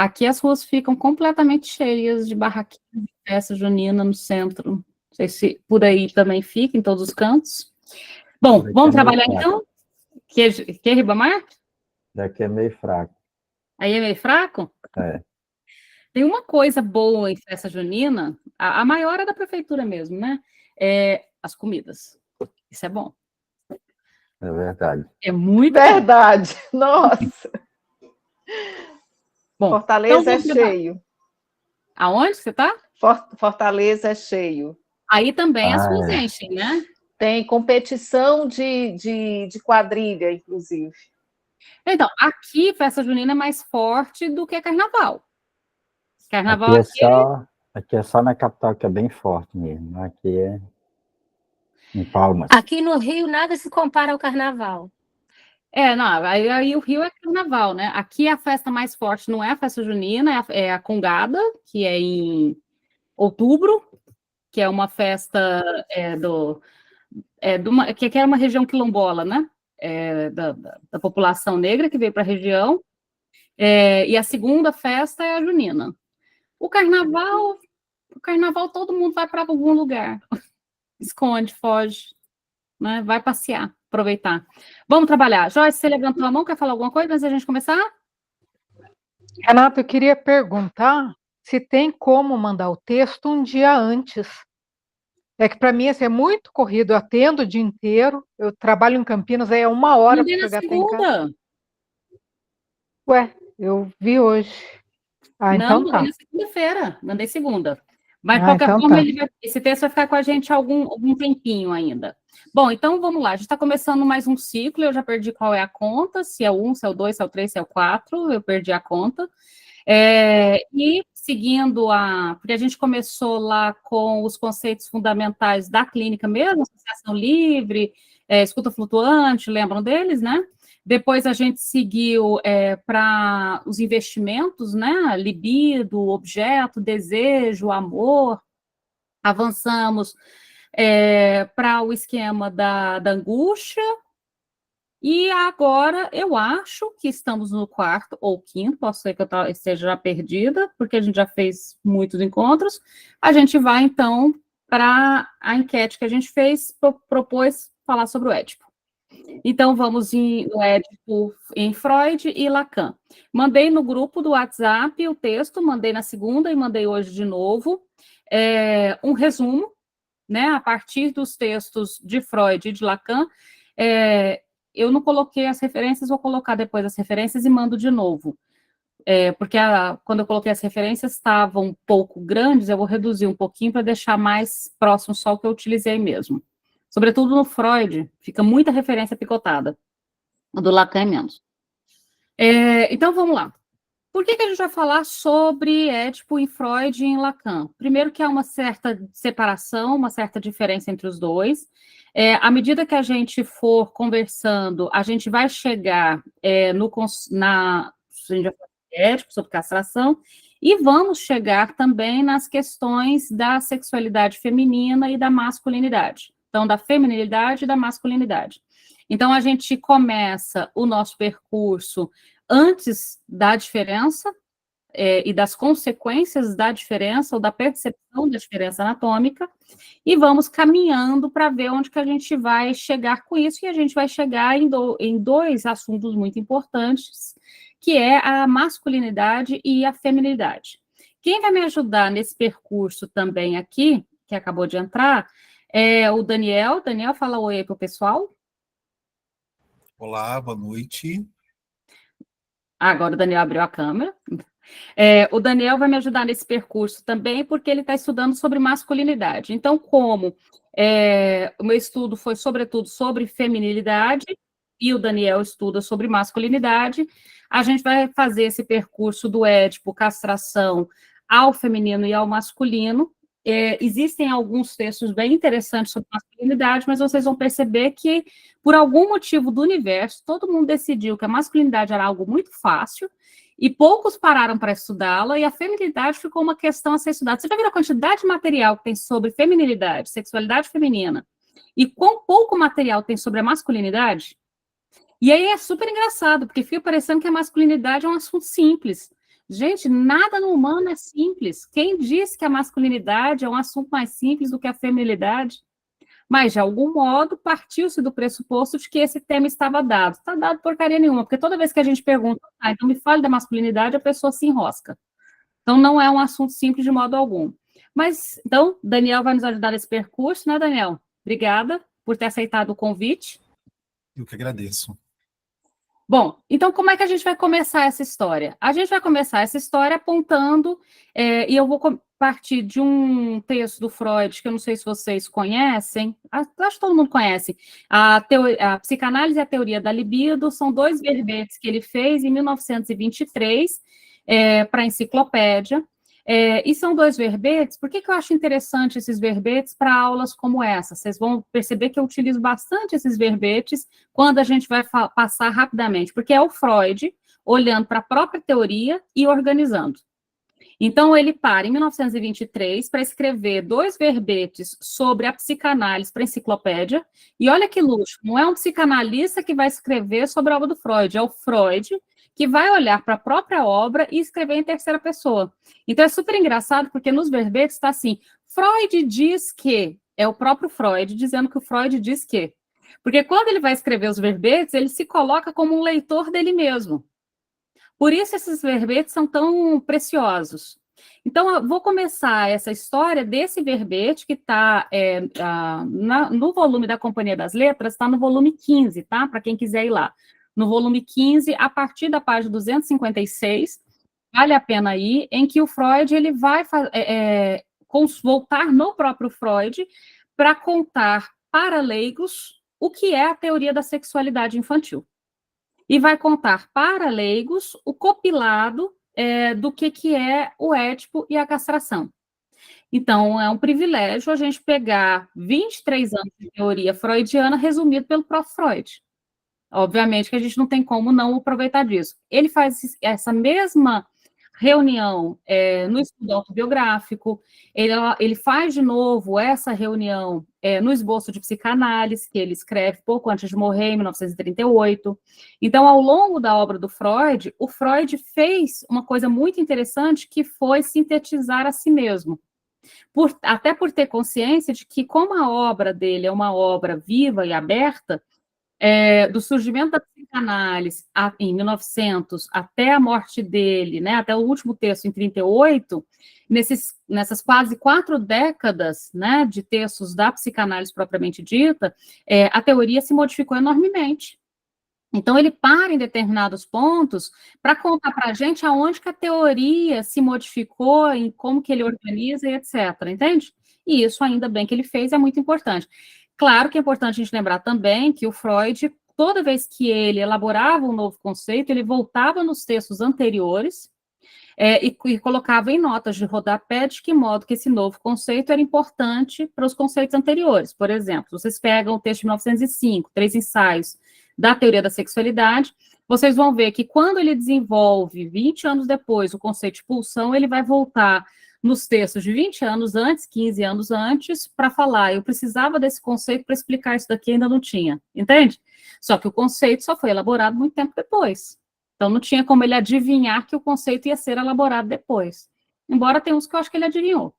Aqui as ruas ficam completamente cheias de barraquinhas de festa junina no centro. Não sei se por aí também fica, em todos os cantos. Bom, Daqui vamos é meio trabalhar fraco. então? Que Ribamar? Daqui é meio fraco. Aí é meio fraco? É, Tem uma coisa boa em festa junina, a maior é da prefeitura mesmo, né? É as comidas. Isso é bom. é verdade. É muito bom. Verdade. Nossa, Bom, então Fortaleza é vamos preparar. cheio. Aonde você está? Fortaleza é cheio. Aí também as ruas Ah, enchem, né? Tem competição de quadrilha, inclusive. Então, aqui festa junina é mais forte do que carnaval. Carnaval aqui é só na capital que é bem forte mesmo. Aqui é em Palmas. Aqui no Rio nada se compara ao carnaval. não, aí o Rio é carnaval, né? Aqui a festa mais forte não é a festa junina, é a Congada, que é em outubro, que é uma festa que era uma região quilombola, né? Da população negra que veio para a região. E a segunda festa é a junina. O carnaval todo mundo vai para algum lugar, esconde, foge, né? Vai passear, aproveitar. Vamos trabalhar. Joyce, você levantou a mão, quer falar alguma coisa antes da gente começar? Renato, eu queria perguntar se tem como mandar o texto um dia antes. É que para mim assim, é muito corrido, eu atendo o dia inteiro, eu trabalho em Campinas, aí é 1 hora para Mandei na chegar até em casa. segunda. Ué, eu vi hoje. Ah, Não, então mandei tá. na segunda-feira. Mandei segunda. Mas, de Ah, qualquer então forma, tá. esse texto vai ficar com a gente algum tempinho ainda. Bom, então vamos lá. A gente está começando mais um ciclo. Eu já perdi qual é a conta, se é o 1, se é o 2, se é o 3, se é o 4. Eu perdi a conta. E seguindo porque a gente começou lá com os conceitos fundamentais da clínica mesmo, associação livre, escuta flutuante, lembram deles, né? Depois a gente seguiu para os investimentos, né? Libido, objeto, desejo, amor. Avançamos para o esquema da angústia. E agora eu acho que estamos no quarto ou quinto, posso ser que eu esteja já perdida, porque a gente já fez muitos encontros. A gente vai, então, para a enquete que a gente fez, propôs falar sobre o Édipo. Então, vamos no Édipo em Freud e Lacan. Mandei no grupo do WhatsApp o texto, mandei na segunda e mandei hoje de novo. Um resumo, né, a partir dos textos de Freud e de Lacan. Eu não coloquei as referências, vou colocar depois as referências e mando de novo. Porque quando eu coloquei as referências estavam um pouco grandes, eu vou reduzir um pouquinho para deixar mais próximo só o que eu utilizei mesmo. Sobretudo no Freud, fica muita referência picotada. O do Lacan é menos. Então, vamos lá. Por que a gente vai falar sobre Édipo em Freud e em Lacan? Primeiro que há uma certa separação, uma certa diferença entre os dois. À medida que a gente for conversando, a gente vai chegar a gente vai falar de Édipo, sobre castração, e vamos chegar também nas questões da sexualidade feminina e da masculinidade. Então, da feminilidade e da masculinidade. Então, a gente começa o nosso percurso antes da diferença e das consequências da diferença ou da percepção da diferença anatômica, e vamos caminhando para ver onde que a gente vai chegar com isso, e a gente vai chegar em dois assuntos muito importantes, que é a masculinidade e a feminilidade. Quem vai me ajudar nesse percurso também aqui, que acabou de entrar, é o Daniel. Daniel, fala oi aí para o pessoal. Olá, boa noite. Agora o Daniel abriu a câmera. O Daniel vai me ajudar nesse percurso também, porque ele está estudando sobre masculinidade. Então, como o meu estudo foi, sobretudo, sobre feminilidade, e o Daniel estuda sobre masculinidade, a gente vai fazer esse percurso do Édipo, castração, ao feminino e ao masculino. Existem alguns textos bem interessantes sobre masculinidade, mas vocês vão perceber que, por algum motivo do universo, todo mundo decidiu que a masculinidade era algo muito fácil, e poucos pararam para estudá-la, e a feminilidade ficou uma questão a ser estudada. Você já viu a quantidade de material que tem sobre feminilidade, sexualidade feminina, e quão pouco material tem sobre a masculinidade? E aí é super engraçado, porque fica parecendo que a masculinidade é um assunto simples. Gente, nada no humano é simples. Quem disse que a masculinidade é um assunto mais simples do que a feminilidade? Mas, de algum modo, partiu-se do pressuposto de que esse tema estava dado. Está dado porcaria nenhuma, porque toda vez que a gente pergunta, então me fale da masculinidade, a pessoa se enrosca. Então, não é um assunto simples de modo algum. Mas, então, Daniel vai nos ajudar nesse percurso, né, Daniel? Obrigada por ter aceitado o convite. Eu que agradeço. Bom, então como é que a gente vai começar essa história? A gente vai começar essa história apontando, e eu vou partir de um texto do Freud, que eu não sei se vocês conhecem, acho que todo mundo conhece, a Psicanálise e a Teoria da Libido, são 2 verbetes que ele fez em 1923, para a Enciclopédia, e são 2 verbetes. Por que eu acho interessante esses verbetes para aulas como essa? Vocês vão perceber que eu utilizo bastante esses verbetes quando a gente vai passar rapidamente, porque é o Freud olhando para a própria teoria e organizando. Então, ele para em 1923 para escrever 2 verbetes sobre a psicanálise para a Enciclopédia, e olha que luxo, não é um psicanalista que vai escrever sobre a obra do Freud, é o Freud que vai olhar para a própria obra e escrever em terceira pessoa. Então, é super engraçado, porque nos verbetes está assim, Freud diz que, é o próprio Freud dizendo que o Freud diz que. Porque quando ele vai escrever os verbetes, ele se coloca como um leitor dele mesmo. Por isso esses verbetes são tão preciosos. Então, eu vou começar essa história desse verbete que está no volume da Companhia das Letras, está no volume 15, tá? Para quem quiser ir lá. No volume 15, a partir da página 256, vale a pena ir, em que o Freud ele vai voltar no próprio Freud para contar para leigos o que é a teoria da sexualidade infantil. E vai contar para leigos o compilado do que é o Édipo e a castração. Então, é um privilégio a gente pegar 23 anos de teoria freudiana resumido pelo próprio Freud. Obviamente que a gente não tem como não aproveitar disso. Ele faz essa mesma reunião no estudo autobiográfico, ele faz de novo essa reunião no esboço de psicanálise, que ele escreve pouco antes de morrer, em 1938. Então, ao longo da obra do Freud, o Freud fez uma coisa muito interessante, que foi sintetizar a si mesmo. Até por ter consciência de que, como a obra dele é uma obra viva e aberta, do surgimento da psicanálise em 1900 até a morte dele, né, até o último texto em 38, nessas quase 4 décadas, né, de textos da psicanálise propriamente dita, a teoria se modificou enormemente. Então, ele para em determinados pontos para contar para a gente aonde que a teoria se modificou, em como que ele organiza e etc., entende? E isso, ainda bem que ele fez, é muito importante. Claro que é importante a gente lembrar também que o Freud, toda vez que ele elaborava um novo conceito, ele voltava nos textos anteriores e colocava em notas de rodapé de que modo que esse novo conceito era importante para os conceitos anteriores. Por exemplo, vocês pegam o texto de 1905, 3 ensaios da teoria da sexualidade, vocês vão ver que quando ele desenvolve, 20 anos depois, o conceito de pulsão, ele vai voltar nos textos de 20 anos antes, 15 anos antes, para falar, eu precisava desse conceito para explicar isso daqui, ainda não tinha, entende? Só que o conceito só foi elaborado muito tempo depois. Então, não tinha como ele adivinhar que o conceito ia ser elaborado depois. Embora tenha uns que eu acho que ele adivinhou.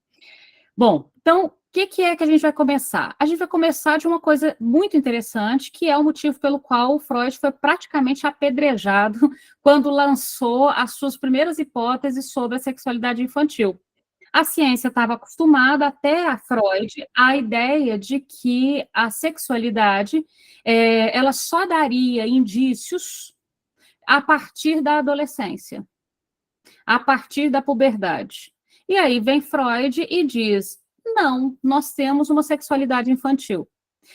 Bom, então, o que é que a gente vai começar? A gente vai começar de uma coisa muito interessante, que é o motivo pelo qual o Freud foi praticamente apedrejado quando lançou as suas primeiras hipóteses sobre a sexualidade infantil. A ciência estava acostumada, até a Freud, à ideia de que a sexualidade ela só daria indícios a partir da adolescência, a partir da puberdade. E aí vem Freud e diz, não, nós temos uma sexualidade infantil.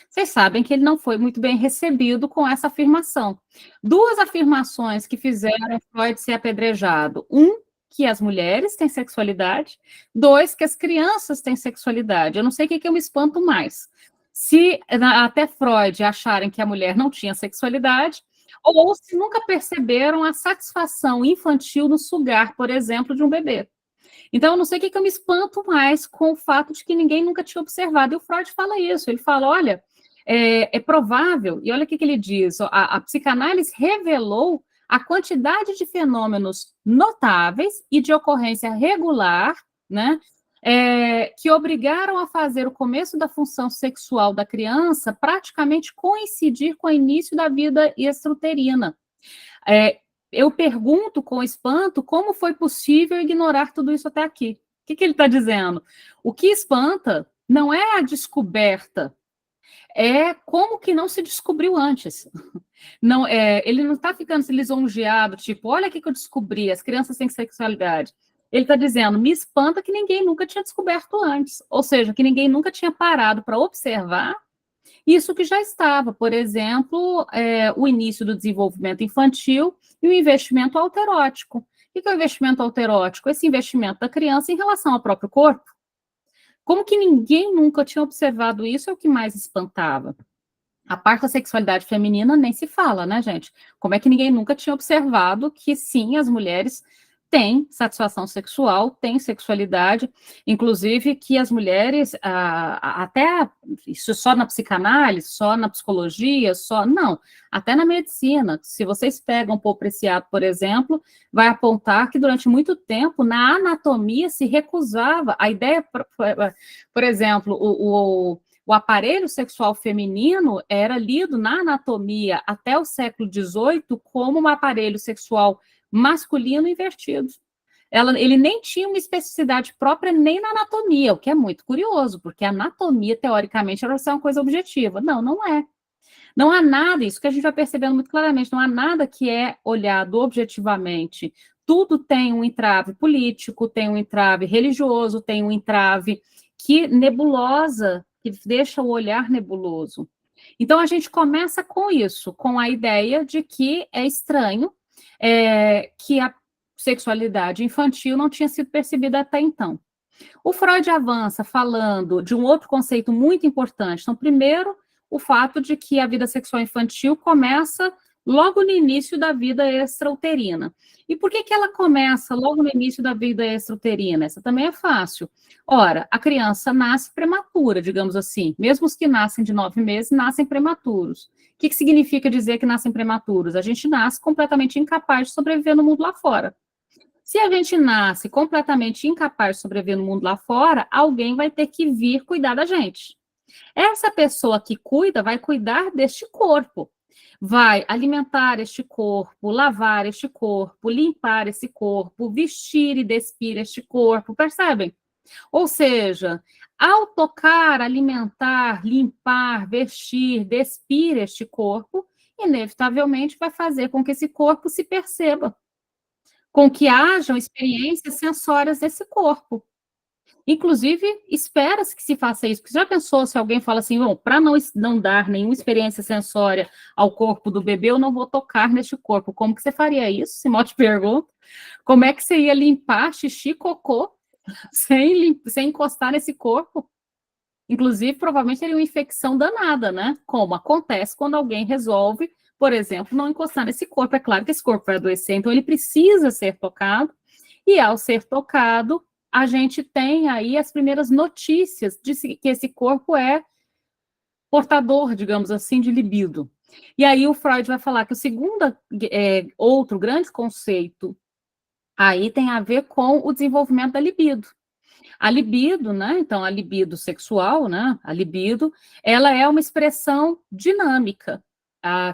Vocês sabem que ele não foi muito bem recebido com essa afirmação. 2 afirmações que fizeram Freud ser apedrejado. Que as mulheres têm sexualidade, 2, que as crianças têm sexualidade. Eu não sei o que eu me espanto mais. Se até Freud acharem que a mulher não tinha sexualidade, ou se nunca perceberam a satisfação infantil no sugar, por exemplo, de um bebê. Então, eu não sei o que eu me espanto mais com o fato de que ninguém nunca tinha observado. E o Freud fala isso, ele fala, olha, é provável, e olha o que ele diz, a psicanálise revelou a quantidade de fenômenos notáveis e de ocorrência regular, né, que obrigaram a fazer o começo da função sexual da criança praticamente coincidir com o início da vida extrauterina. Eu pergunto com espanto como foi possível ignorar tudo isso até aqui. O que ele está dizendo? O que espanta não é a descoberta, é como que não se descobriu antes. Não, ele não está ficando lisonjeado, tipo, olha o que eu descobri, as crianças têm sexualidade. Ele está dizendo, me espanta que ninguém nunca tinha descoberto antes, ou seja, que ninguém nunca tinha parado para observar isso que já estava, por exemplo, o início do desenvolvimento infantil e o investimento alterótico. O que é o investimento alterótico? Esse investimento da criança em relação ao próprio corpo. Como que ninguém nunca tinha observado isso é o que mais espantava. A parte da sexualidade feminina nem se fala, né, gente? Como é que ninguém nunca tinha observado que, sim, as mulheres têm satisfação sexual, têm sexualidade, inclusive que as mulheres, até, isso só na psicanálise, só na psicologia, não, até na medicina. Se vocês pegam Paul Preciado, por exemplo, vai apontar que durante muito tempo, na anatomia, se recusava a ideia, por exemplo, o aparelho sexual feminino era lido na anatomia até o século XVIII como um aparelho sexual masculino invertido. Ele nem tinha uma especificidade própria nem na anatomia, o que é muito curioso, porque a anatomia, teoricamente, era uma coisa objetiva. Não, não é. Não há nada, isso que a gente vai percebendo muito claramente, não há nada que é olhado objetivamente. Tudo tem um entrave político, tem um entrave religioso, tem um entrave nebulosa, que deixa o olhar nebuloso. Então, a gente começa com isso, com a ideia de que é estranho que a sexualidade infantil não tinha sido percebida até então. O Freud avança falando de um outro conceito muito importante. Então, primeiro, o fato de que a vida sexual infantil começa logo no início da vida extrauterina. E por que ela começa logo no início da vida extrauterina? Essa também é fácil. Ora, a criança nasce prematura, digamos assim. Mesmo os que nascem de 9 meses, nascem prematuros. O que significa dizer que nascem prematuros? A gente nasce completamente incapaz de sobreviver no mundo lá fora. Se a gente nasce completamente incapaz de sobreviver no mundo lá fora, alguém vai ter que vir cuidar da gente. Essa pessoa que cuida vai cuidar deste corpo. Vai alimentar este corpo, lavar este corpo, limpar esse corpo, vestir e despir este corpo, percebem? Ou seja, ao tocar, alimentar, limpar, vestir, despir este corpo, inevitavelmente vai fazer com que esse corpo se perceba, com que hajam experiências sensórias desse corpo. Inclusive, espera-se que se faça isso, porque já pensou se alguém fala assim, para não dar nenhuma experiência sensória ao corpo do bebê, eu não vou tocar neste corpo. Como que você faria isso? Simão te pergunta. Como é que você ia limpar xixi, cocô, sem encostar nesse corpo? Inclusive, provavelmente teria uma infecção danada, né? Como acontece quando alguém resolve, por exemplo, não encostar nesse corpo. É claro que esse corpo vai adoecer, então ele precisa ser tocado, e ao ser tocado, a gente tem aí as primeiras notícias de que esse corpo é portador, digamos assim, de libido. E aí o Freud vai falar que o segundo, outro grande conceito aí tem a ver com o desenvolvimento da libido. A libido, né, então a libido sexual, né, a libido, ela é uma expressão dinâmica.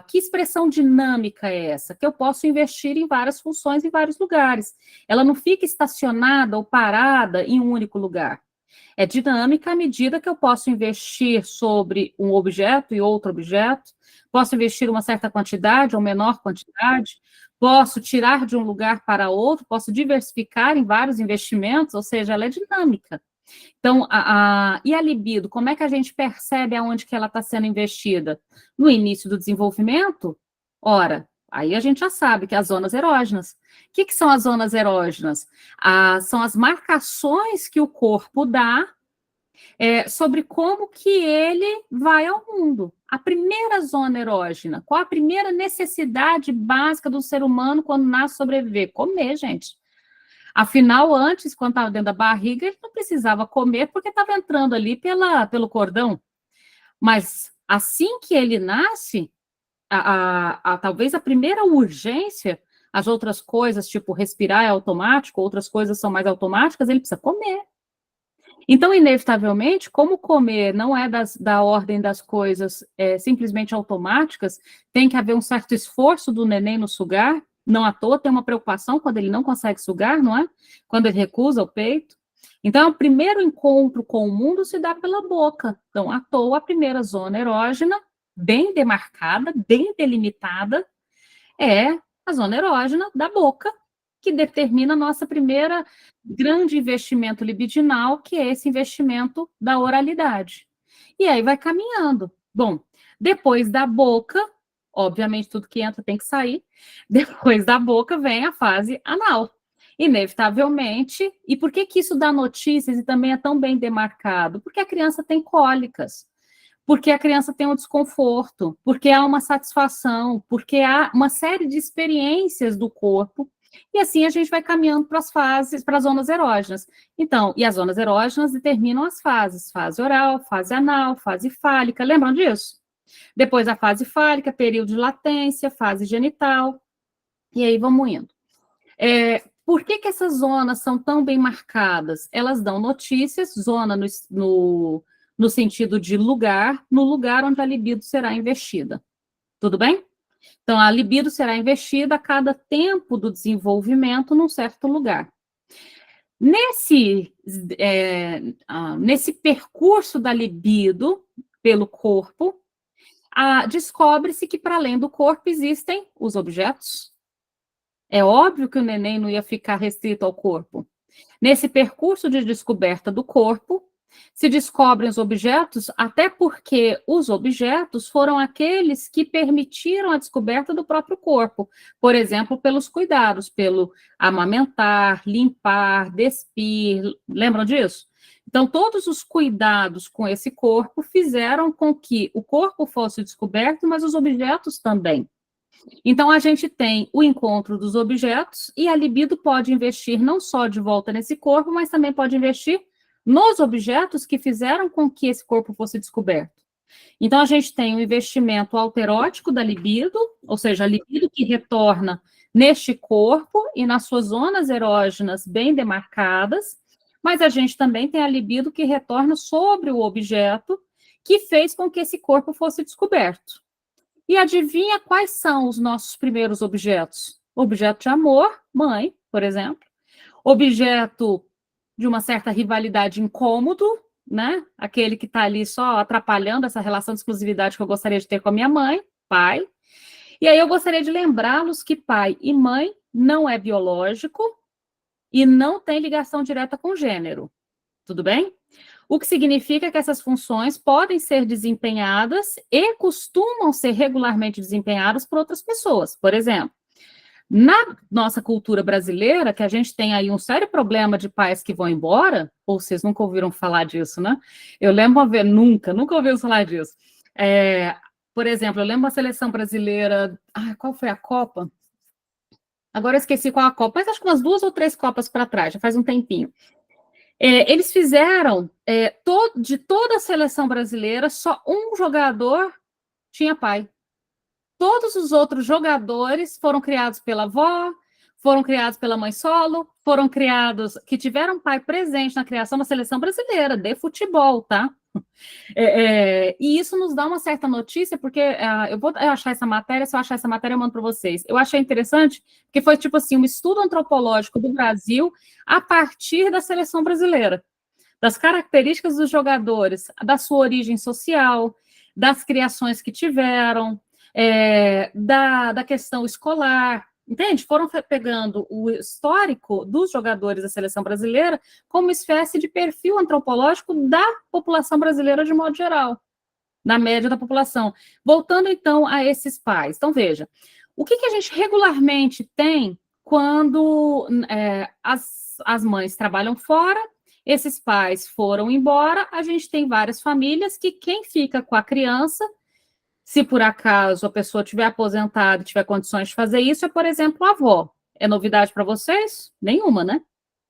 Que expressão dinâmica é essa? Que eu posso investir em várias funções em vários lugares. Ela não fica estacionada ou parada em um único lugar. É dinâmica à medida que eu posso investir sobre um objeto e outro objeto, posso investir uma certa quantidade ou menor quantidade, posso tirar de um lugar para outro, posso diversificar em vários investimentos, ou seja, ela é dinâmica. Então, e a libido, como é que a gente percebe aonde que ela está sendo investida? No início do desenvolvimento? Ora, aí a gente já sabe que as zonas erógenas. O que são as zonas erógenas? São as marcações que o corpo dá sobre como que ele vai ao mundo. A primeira zona erógena, qual a primeira necessidade básica do ser humano quando nasce sobreviver? Comer, gente. Afinal, antes, quando estava dentro da barriga, ele não precisava comer porque estava entrando ali pelo cordão. Mas assim que ele nasce, talvez a primeira urgência, as outras coisas, tipo respirar é automático, outras coisas são mais automáticas, ele precisa comer. Então, inevitavelmente, como comer não é da ordem das coisas simplesmente automáticas, tem que haver um certo esforço do neném no sugar, não à toa tem uma preocupação quando ele não consegue sugar, não é? Quando ele recusa o peito. Então, o primeiro encontro com o mundo se dá pela boca. Então, à toa, a primeira zona erógena, bem demarcada, bem delimitada, é a zona erógena da boca, que determina a nossa primeira grande investimento libidinal, que é esse investimento da oralidade. E aí vai caminhando. Bom, depois da boca, obviamente tudo que entra tem que sair, depois da boca vem a fase anal. Inevitavelmente, e por que isso dá notícias e também é tão bem demarcado? Porque a criança tem cólicas, porque a criança tem um desconforto, porque há uma satisfação, porque há uma série de experiências do corpo, e assim a gente vai caminhando para as fases, para as zonas erógenas. Então, e as zonas erógenas determinam as fases, fase oral, fase anal, fase fálica, lembram disso? Depois a fase fálica, período de latência, fase genital, e aí vamos indo. Por que essas zonas são tão bem marcadas? Elas dão notícias, zona no sentido de lugar, no lugar onde a libido será investida. Tudo bem? Então, a libido será investida a cada tempo do desenvolvimento num certo lugar. Nesse percurso da libido pelo corpo, descobre-se que, para além do corpo, existem os objetos. É óbvio que o neném não ia ficar restrito ao corpo. Nesse percurso de descoberta do corpo, se descobrem os objetos, até porque os objetos foram aqueles que permitiram a descoberta do próprio corpo. Por exemplo, pelos cuidados, pelo amamentar, limpar, despir, lembram disso? Então, todos os cuidados com esse corpo fizeram com que o corpo fosse descoberto, mas os objetos também. Então, a gente tem o encontro dos objetos e a libido pode investir não só de volta nesse corpo, mas também pode investir nos objetos que fizeram com que esse corpo fosse descoberto. Então, a gente tem o investimento alterótico da libido, ou seja, a libido que retorna neste corpo e nas suas zonas erógenas bem demarcadas, mas a gente também tem a libido que retorna sobre o objeto que fez com que esse corpo fosse descoberto. E adivinha quais são os nossos primeiros objetos? Objeto de amor, mãe, por exemplo. Objeto de uma certa rivalidade incômodo, né? Aquele que está ali só atrapalhando essa relação de exclusividade que eu gostaria de ter com a minha mãe, pai. E aí eu gostaria de lembrá-los que pai e mãe não é biológico e não tem ligação direta com gênero. Tudo bem? O que significa que essas funções podem ser desempenhadas e costumam ser regularmente desempenhadas por outras pessoas. Por exemplo, na nossa cultura brasileira, que a gente tem aí um sério problema de pais que vão embora, ou vocês nunca ouviram falar disso, né? Eu lembro uma vez, nunca ouvi falar disso. Por exemplo, eu lembro uma seleção brasileira, qual foi a Copa? Agora eu esqueci qual a Copa, mas acho que umas 2 ou 3 Copas para trás, já faz um tempinho. Eles fizeram, de toda a seleção brasileira, só um jogador tinha pai. Todos os outros jogadores foram criados pela avó, foram criados pela mãe solo, foram criados, que tiveram pai presente na criação da seleção brasileira, de futebol, tá? E isso nos dá uma certa notícia, porque eu vou achar essa matéria, se eu achar essa matéria eu mando para vocês. Eu achei interessante, porque foi tipo assim, um estudo antropológico do Brasil a partir da seleção brasileira, das características dos jogadores, da sua origem social, das criações que tiveram, da questão escolar, entende? Foram pegando o histórico dos jogadores da seleção brasileira como espécie de perfil antropológico da população brasileira de modo geral, na média da população. Voltando, então, a esses pais. Então, veja, o que a gente regularmente tem quando as mães trabalham fora, esses pais foram embora, a gente tem várias famílias que quem fica com a criança, se por acaso a pessoa tiver aposentada e tiver condições de fazer isso, é, por exemplo, a avó. É novidade para vocês? Nenhuma, né?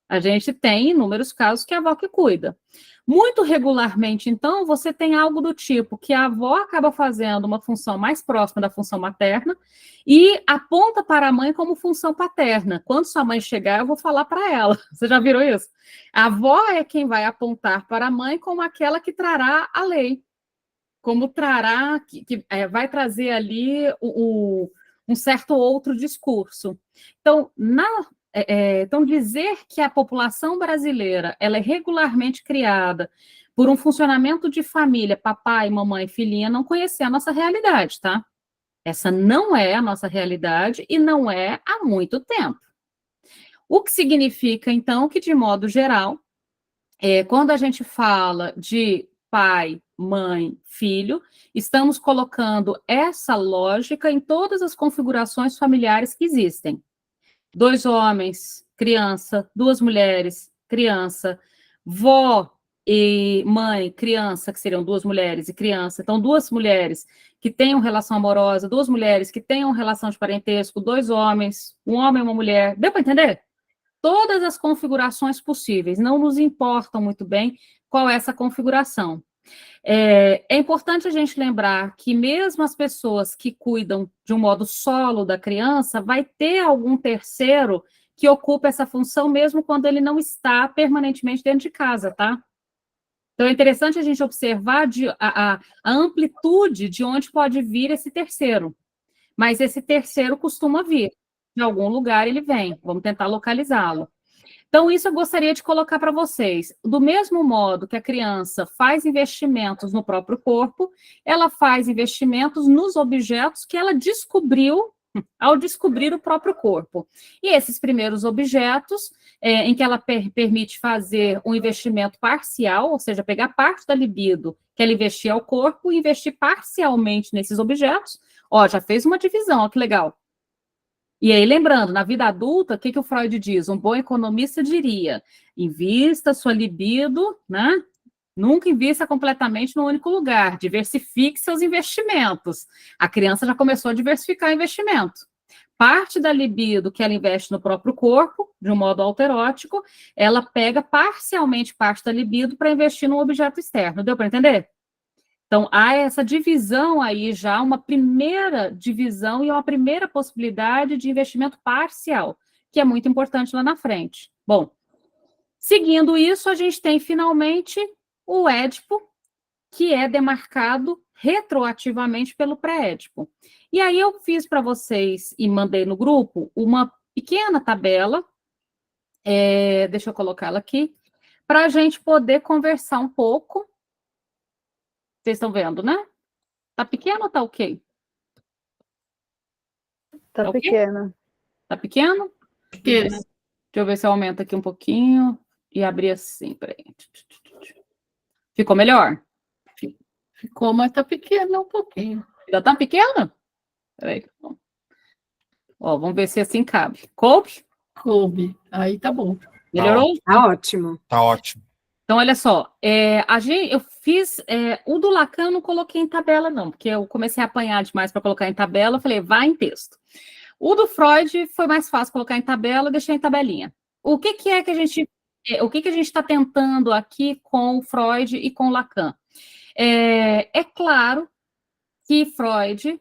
A gente tem inúmeros casos que a avó que cuida. Muito regularmente, então, você tem algo do tipo que a avó acaba fazendo uma função mais próxima da função materna e aponta para a mãe como função paterna. Quando sua mãe chegar, eu vou falar para ela. Você já virou isso? A avó é quem vai apontar para a mãe como aquela que trará a lei, como trará, vai trazer ali um certo outro discurso. Então, então, dizer que a população brasileira ela é regularmente criada por um funcionamento de família, papai, mamãe, filhinha, não conhecer a nossa realidade, tá? Essa não é a nossa realidade e não é há muito tempo. O que significa, então, que, de modo geral, quando a gente fala de pai, mãe, filho, estamos colocando essa lógica em todas as configurações familiares que existem. 2 homens, criança, 2 mulheres, criança, vó e mãe, criança, que seriam 2 mulheres e criança. Então, 2 mulheres que tenham relação amorosa, 2 mulheres que tenham relação de parentesco, 2 homens, um homem e uma mulher. Deu para entender? Todas as configurações possíveis. Não nos importam muito bem qual é essa configuração. É importante a gente lembrar que mesmo as pessoas que cuidam de um modo solo da criança, vai ter algum terceiro que ocupa essa função mesmo quando ele não está permanentemente dentro de casa, tá? Então é interessante a gente observar a amplitude de onde pode vir esse terceiro. Mas esse terceiro costuma vir. De algum lugar ele vem. Vamos tentar localizá-lo. Então, isso eu gostaria de colocar para vocês. Do mesmo modo que a criança faz investimentos no próprio corpo, ela faz investimentos nos objetos que ela descobriu ao descobrir o próprio corpo. E esses primeiros objetos, em que ela permite fazer um investimento parcial, ou seja, pegar parte da libido que ela investia ao corpo e investir parcialmente nesses objetos, já fez uma divisão, ó, que legal. E aí, lembrando, na vida adulta, o que o Freud diz? Um bom economista diria, invista sua libido, né? Nunca invista completamente no único lugar, diversifique seus investimentos. A criança já começou a diversificar o investimento. Parte da libido que ela investe no próprio corpo, de um modo alterótico, ela pega parcialmente parte da libido para investir num objeto externo. Deu para entender? Então, há essa divisão aí já, uma primeira divisão e uma primeira possibilidade de investimento parcial, que é muito importante lá na frente. Bom, seguindo isso, a gente tem finalmente o Édipo, que é demarcado retroativamente pelo pré-Édipo. E aí eu fiz para vocês e mandei no grupo uma pequena tabela, deixa eu colocar ela aqui, para a gente poder conversar um pouco. Vocês estão vendo, né? Tá pequeno ou tá ok? Tá ok? pequena. Tá pequeno? Pequeno. Deixa eu ver se eu aumento aqui um pouquinho e abrir assim, peraí. Ficou melhor? Ficou, mas tá pequeno um pouquinho. Já tá pequeno? Peraí. Ó, vamos ver se assim cabe. Coube? Coube. Aí tá bom. Melhorou? Tá ótimo. Tá ótimo. Então, olha só, eu fiz, o do Lacan eu não coloquei em tabela, não, porque eu comecei a apanhar demais para colocar em tabela, eu falei, vai em texto. O do Freud foi mais fácil colocar em tabela, eu deixei em tabelinha. O que que a gente está tentando aqui com o Freud e com o Lacan? É claro que Freud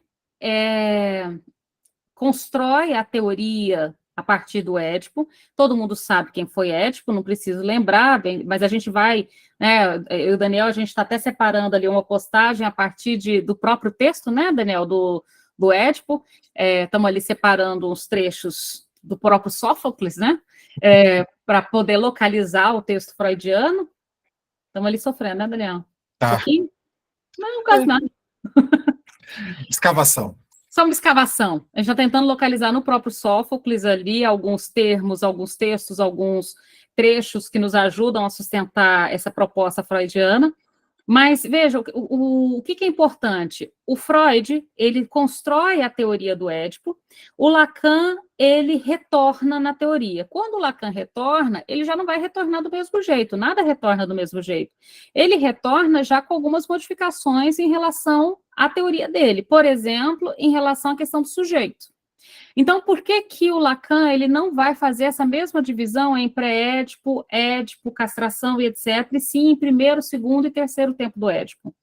constrói a teoria a partir do Édipo. Todo mundo sabe quem foi Édipo, não preciso lembrar, mas a gente vai, né, eu e o Daniel, a gente está até separando ali uma postagem a partir do próprio texto, né, Daniel, do Édipo. Estamos ali separando uns trechos do próprio Sófocles, né, para poder localizar o texto freudiano. Estamos ali sofrendo, né, Daniel? Tá. Não, quase nada. Escavação. Só uma escavação. A gente está tentando localizar no próprio Sófocles ali alguns termos, alguns textos, alguns trechos que nos ajudam a sustentar essa proposta freudiana. Mas, veja, o que é importante? O Freud, ele constrói a teoria do Édipo, o Lacan, ele retorna na teoria. Quando o Lacan retorna, ele já não vai retornar do mesmo jeito, nada retorna do mesmo jeito. Ele retorna já com algumas modificações em relação à teoria dele, por exemplo, em relação à questão do sujeito. Então, por que que o Lacan ele não vai fazer essa mesma divisão em pré-édipo, édipo, castração e etc., e sim em primeiro, segundo e terceiro tempo do édipo?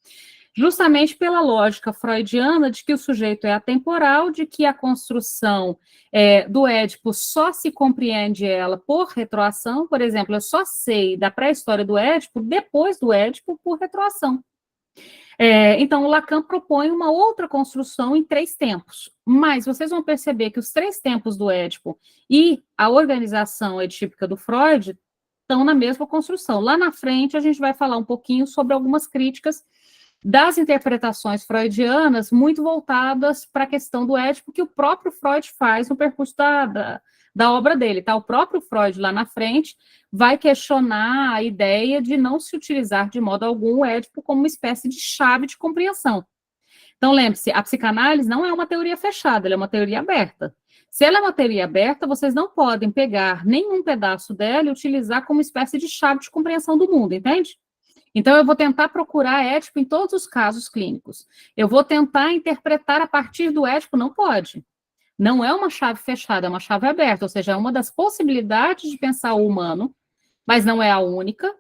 Justamente pela lógica freudiana de que o sujeito é atemporal, de que a construção do édipo só se compreende ela por retroação. Por exemplo, eu só sei da pré-história do édipo depois do édipo por retroação. Então, o Lacan propõe uma outra construção em 3 tempos, mas vocês vão perceber que os 3 tempos do Édipo e a organização edípica do Freud estão na mesma construção. Lá na frente, a gente vai falar um pouquinho sobre algumas críticas das interpretações freudianas muito voltadas para a questão do Édipo, que o próprio Freud faz no percurso da obra dele, tá? O próprio Freud, lá na frente, vai questionar a ideia de não se utilizar de modo algum o Édipo como uma espécie de chave de compreensão. Então, lembre-se, a psicanálise não é uma teoria fechada, ela é uma teoria aberta. Se ela é uma teoria aberta, vocês não podem pegar nenhum pedaço dela e utilizar como espécie de chave de compreensão do mundo, entende? Então, eu vou tentar procurar Édipo em todos os casos clínicos. Eu vou tentar interpretar a partir do Édipo, não pode. Não é uma chave fechada, é uma chave aberta, ou seja, é uma das possibilidades de pensar o humano, mas não é a única.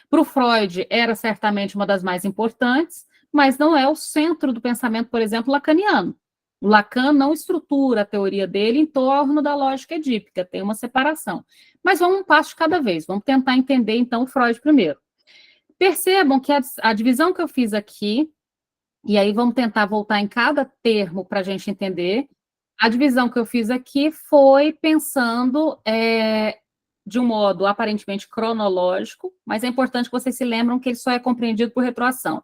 Para o Freud, era certamente uma das mais importantes, mas não é o centro do pensamento, por exemplo, lacaniano. O Lacan não estrutura a teoria dele em torno da lógica edípica, tem uma separação. Mas vamos um passo de cada vez, vamos tentar entender, então, o Freud primeiro. Percebam que a divisão que eu fiz aqui, e aí vamos tentar voltar em cada termo para a gente entender. A divisão que eu fiz aqui foi pensando de um modo aparentemente cronológico, mas é importante que vocês se lembrem que ele só é compreendido por retroação.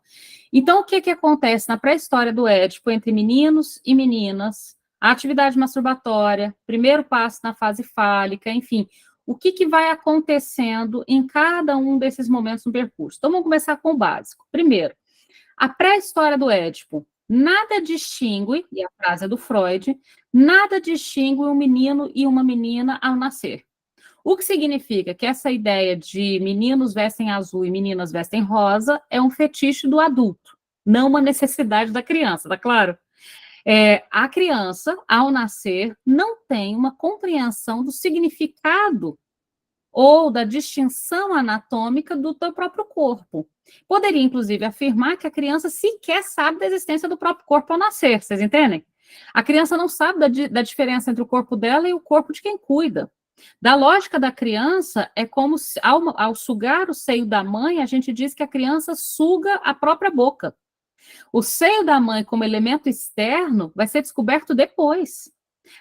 Então, o que acontece na pré-história do Édipo entre meninos e meninas, a atividade masturbatória, primeiro passo na fase fálica, enfim, o que vai acontecendo em cada um desses momentos no percurso. Então, vamos começar com o básico. Primeiro, a pré-história do Édipo. Nada distingue, e a frase é do Freud, nada distingue um menino e uma menina ao nascer. O que significa que essa ideia de meninos vestem azul e meninas vestem rosa é um fetiche do adulto, não uma necessidade da criança, tá claro? A criança, ao nascer, não tem uma compreensão do significado ou da distinção anatômica do teu próprio corpo. Poderia, inclusive, afirmar que a criança sequer sabe da existência do próprio corpo ao nascer, vocês entendem? A criança não sabe da diferença entre o corpo dela e o corpo de quem cuida. Da lógica da criança, é como se, ao sugar o seio da mãe, a gente diz que a criança suga a própria boca. O seio da mãe como elemento externo vai ser descoberto depois.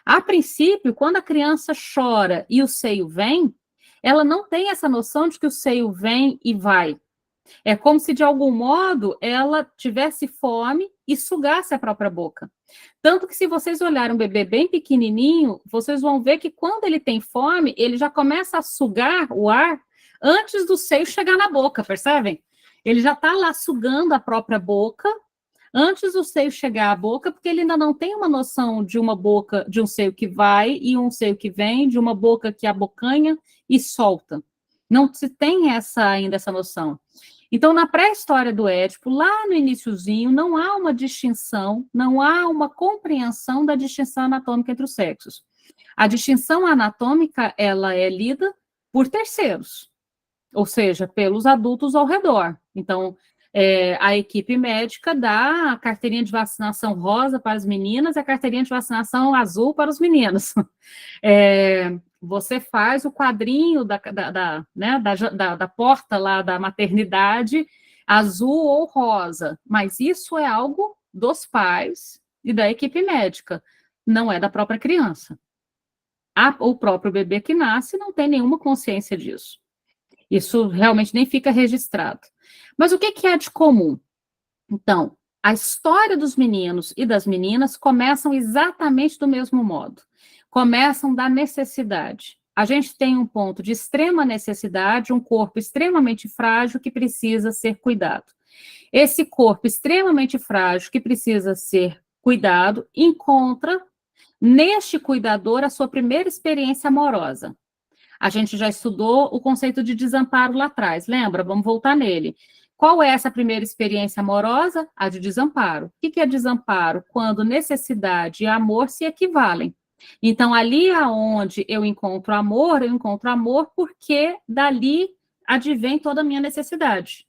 A princípio, quando a criança chora e o seio vem, ela não tem essa noção de que o seio vem e vai. É como se, de algum modo, ela tivesse fome e sugasse a própria boca. Tanto que, se vocês olharem um bebê bem pequenininho, vocês vão ver que, quando ele tem fome, ele já começa a sugar o ar antes do seio chegar na boca, percebem? Ele já está lá sugando a própria boca antes do seio chegar à boca, porque ele ainda não tem uma noção de uma boca, de um seio que vai e um seio que vem, de uma boca que abocanha e solta. Não se tem ainda essa noção. Então, na pré-história do Édipo, lá no iniciozinho, não há uma distinção, não há uma compreensão da distinção anatômica entre os sexos. A distinção anatômica, ela é lida por terceiros, ou seja, pelos adultos ao redor. Então, a equipe médica dá a carteirinha de vacinação rosa para as meninas e a carteirinha de vacinação azul para os meninos. Você faz o quadrinho da porta lá da maternidade azul ou rosa, mas isso é algo dos pais e da equipe médica, não é da própria criança. O próprio bebê que nasce não tem nenhuma consciência disso. Isso realmente nem fica registrado. Mas o que há de comum? Então, a história dos meninos e das meninas começam exatamente do mesmo modo. Começam da necessidade. A gente tem um ponto de extrema necessidade, um corpo extremamente frágil que precisa ser cuidado. Esse corpo extremamente frágil que precisa ser cuidado encontra neste cuidador a sua primeira experiência amorosa. A gente já estudou o conceito de desamparo lá atrás, lembra? Vamos voltar nele. Qual é essa primeira experiência amorosa? A de desamparo. O que é desamparo? Quando necessidade e amor se equivalem. Então, ali aonde eu encontro amor porque dali advém toda a minha necessidade.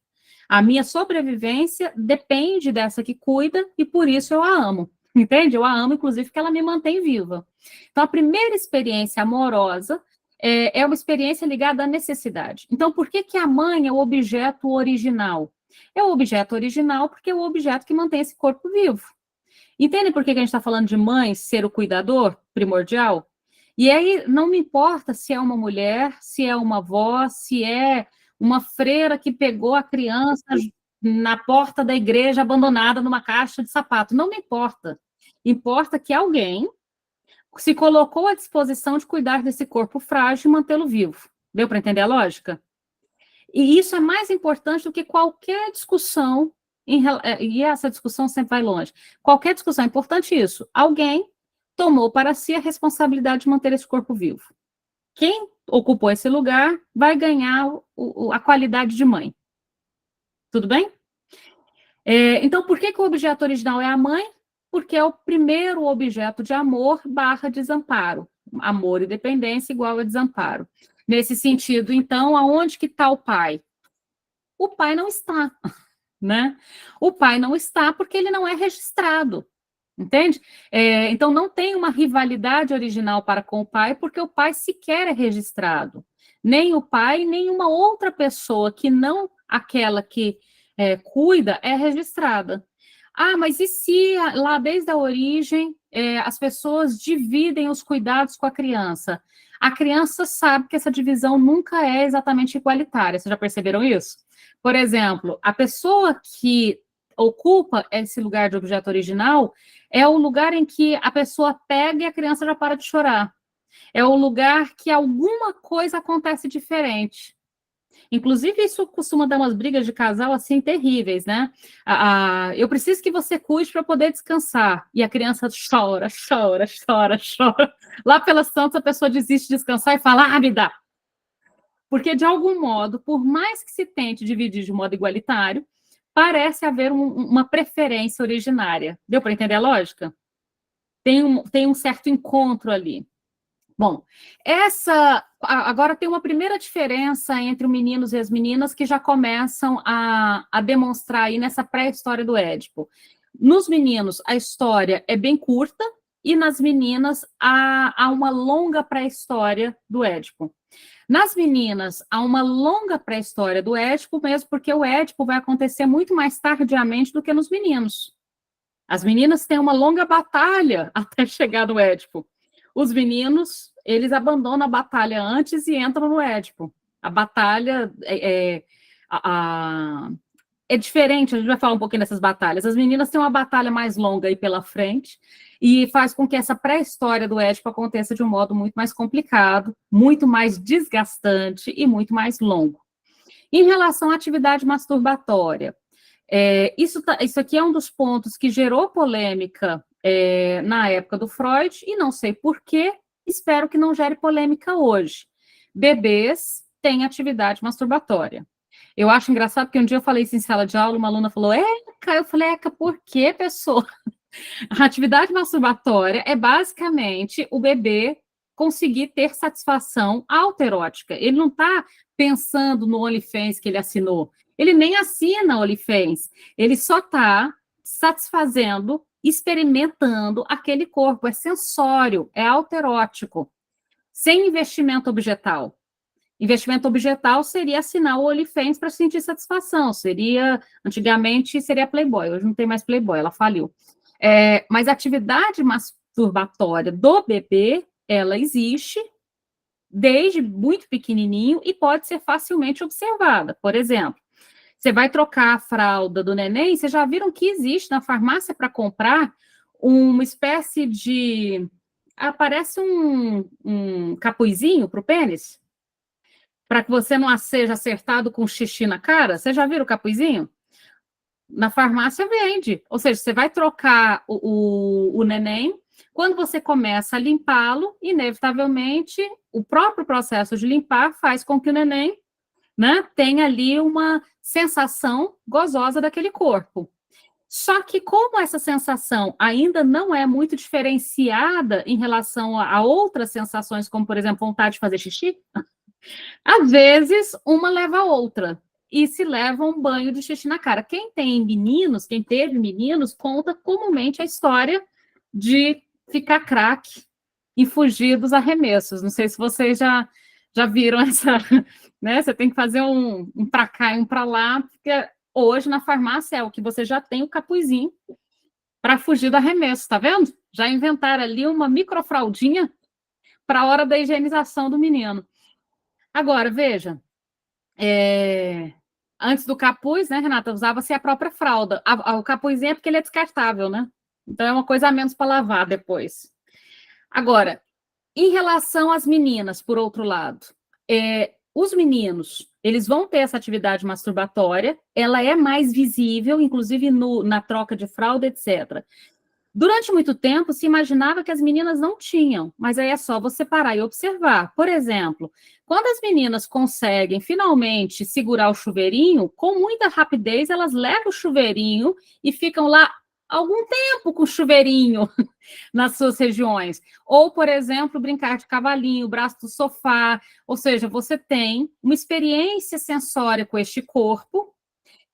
A minha sobrevivência depende dessa que cuida e por isso eu a amo. Entende? Eu a amo, inclusive, porque ela me mantém viva. Então, a primeira experiência amorosa é uma experiência ligada à necessidade. Então, por que a mãe é o objeto original? É o objeto original porque é o objeto que mantém esse corpo vivo. Entende por que a gente está falando de mãe ser o cuidador primordial? E aí não me importa se é uma mulher, se é uma avó, se é uma freira que pegou a criança na porta da igreja abandonada numa caixa de sapato. Não me importa. Importa que alguém se colocou à disposição de cuidar desse corpo frágil e mantê-lo vivo. Deu para entender a lógica? E isso é mais importante do que qualquer discussão, e essa discussão sempre vai longe. Qualquer discussão, é importante isso. Alguém tomou para si a responsabilidade de manter esse corpo vivo. Quem ocupou esse lugar vai ganhar a qualidade de mãe. Tudo bem? Então, por que o objeto original é a mãe? Porque é o primeiro objeto de amor / desamparo. Amor e dependência igual a desamparo. Nesse sentido, então, aonde que está o pai? O pai não está, né? O pai não está porque ele não é registrado, entende? Então, não tem uma rivalidade original para com o pai, porque o pai sequer é registrado. Nem o pai, nem uma outra pessoa que não aquela que cuida é registrada. Ah, mas e se lá desde a origem as pessoas dividem os cuidados com a criança? A criança sabe que essa divisão nunca é exatamente igualitária. Vocês já perceberam isso? Por exemplo, a pessoa que ocupa esse lugar de objeto original é o lugar em que a pessoa pega e a criança já para de chorar. É o lugar que alguma coisa acontece diferente. Inclusive, isso costuma dar umas brigas de casal, assim, terríveis, né? Eu preciso que você cuide para poder descansar. E a criança chora, chora, chora, chora. Lá pelas tantas, a pessoa desiste de descansar e fala, me dá. Porque, de algum modo, por mais que se tente dividir de modo igualitário, parece haver uma preferência originária. Deu para entender a lógica? Tem um certo encontro ali. Bom, agora tem uma primeira diferença entre os meninos e as meninas que já começam a demonstrar aí nessa pré-história do Édipo. Nos meninos, a história é bem curta, e nas meninas há uma longa pré-história do Édipo. Nas meninas, há uma longa pré-história do Édipo, mesmo porque o Édipo vai acontecer muito mais tardiamente do que nos meninos. As meninas têm uma longa batalha até chegar no Édipo. Os meninos, eles abandonam a batalha antes e entram no Édipo. A batalha é diferente, a gente vai falar um pouquinho dessas batalhas. As meninas têm uma batalha mais longa aí pela frente e faz com que essa pré-história do Édipo aconteça de um modo muito mais complicado, muito mais desgastante e muito mais longo. Em relação à atividade masturbatória, isso aqui é um dos pontos que gerou polêmica na época do Freud, e não sei porquê, espero que não gere polêmica hoje. Bebês têm atividade masturbatória. Eu acho engraçado, porque um dia eu falei isso em sala de aula, uma aluna falou, Eca, eu falei, Eca, por quê, pessoa? A atividade masturbatória é basicamente o bebê conseguir ter satisfação autoerótica. Ele não está pensando no OnlyFans que ele assinou. Ele nem assina OnlyFans. Ele só está satisfazendo, experimentando aquele corpo. É sensório, é autoerótico, sem investimento objetal. Investimento objetal seria assinar o OnlyFans para sentir satisfação. Antigamente seria Playboy, hoje não tem mais Playboy, ela faliu. Mas a atividade masturbatória do bebê, ela existe desde muito pequenininho e pode ser facilmente observada. Por exemplo, você vai trocar a fralda do neném, vocês já viram que existe na farmácia para comprar uma espécie de... parece um capuzinho para o pênis? Para que você não seja acertado com xixi na cara? Vocês já viram o capuzinho? Na farmácia vende. Ou seja, você vai trocar o neném, quando você começa a limpá-lo, inevitavelmente, o próprio processo de limpar faz com que o neném, né, tenha ali uma sensação gozosa daquele corpo. Só que como essa sensação ainda não é muito diferenciada em relação a outras sensações, como, por exemplo, vontade de fazer xixi, às vezes uma leva a outra e se leva um banho de xixi na cara. Quem tem meninos, quem teve meninos, conta comumente a história de ficar craque e fugir dos arremessos. Não sei se vocês já viram essa, né? Você tem que fazer um para cá e um para lá, porque hoje na farmácia é o que você já tem o capuzinho para fugir do arremesso, tá vendo? Já inventaram ali uma microfraldinha para a hora da higienização do menino. Agora, veja, antes do capuz, né, Renata, usava-se a própria fralda. O capuzinho é porque ele é descartável, né? Então é uma coisa a menos para lavar depois. Agora, em relação às meninas, por outro lado, os meninos, eles vão ter essa atividade masturbatória, ela é mais visível, inclusive na troca de fralda, etc. Durante muito tempo, se imaginava que as meninas não tinham, mas aí é só você parar e observar. Por exemplo, quando as meninas conseguem finalmente segurar o chuveirinho, com muita rapidez, elas levam o chuveirinho e ficam lá algum tempo com o chuveirinho nas suas regiões. Ou, por exemplo, brincar de cavalinho, braço do sofá. Ou seja, você tem uma experiência sensória com este corpo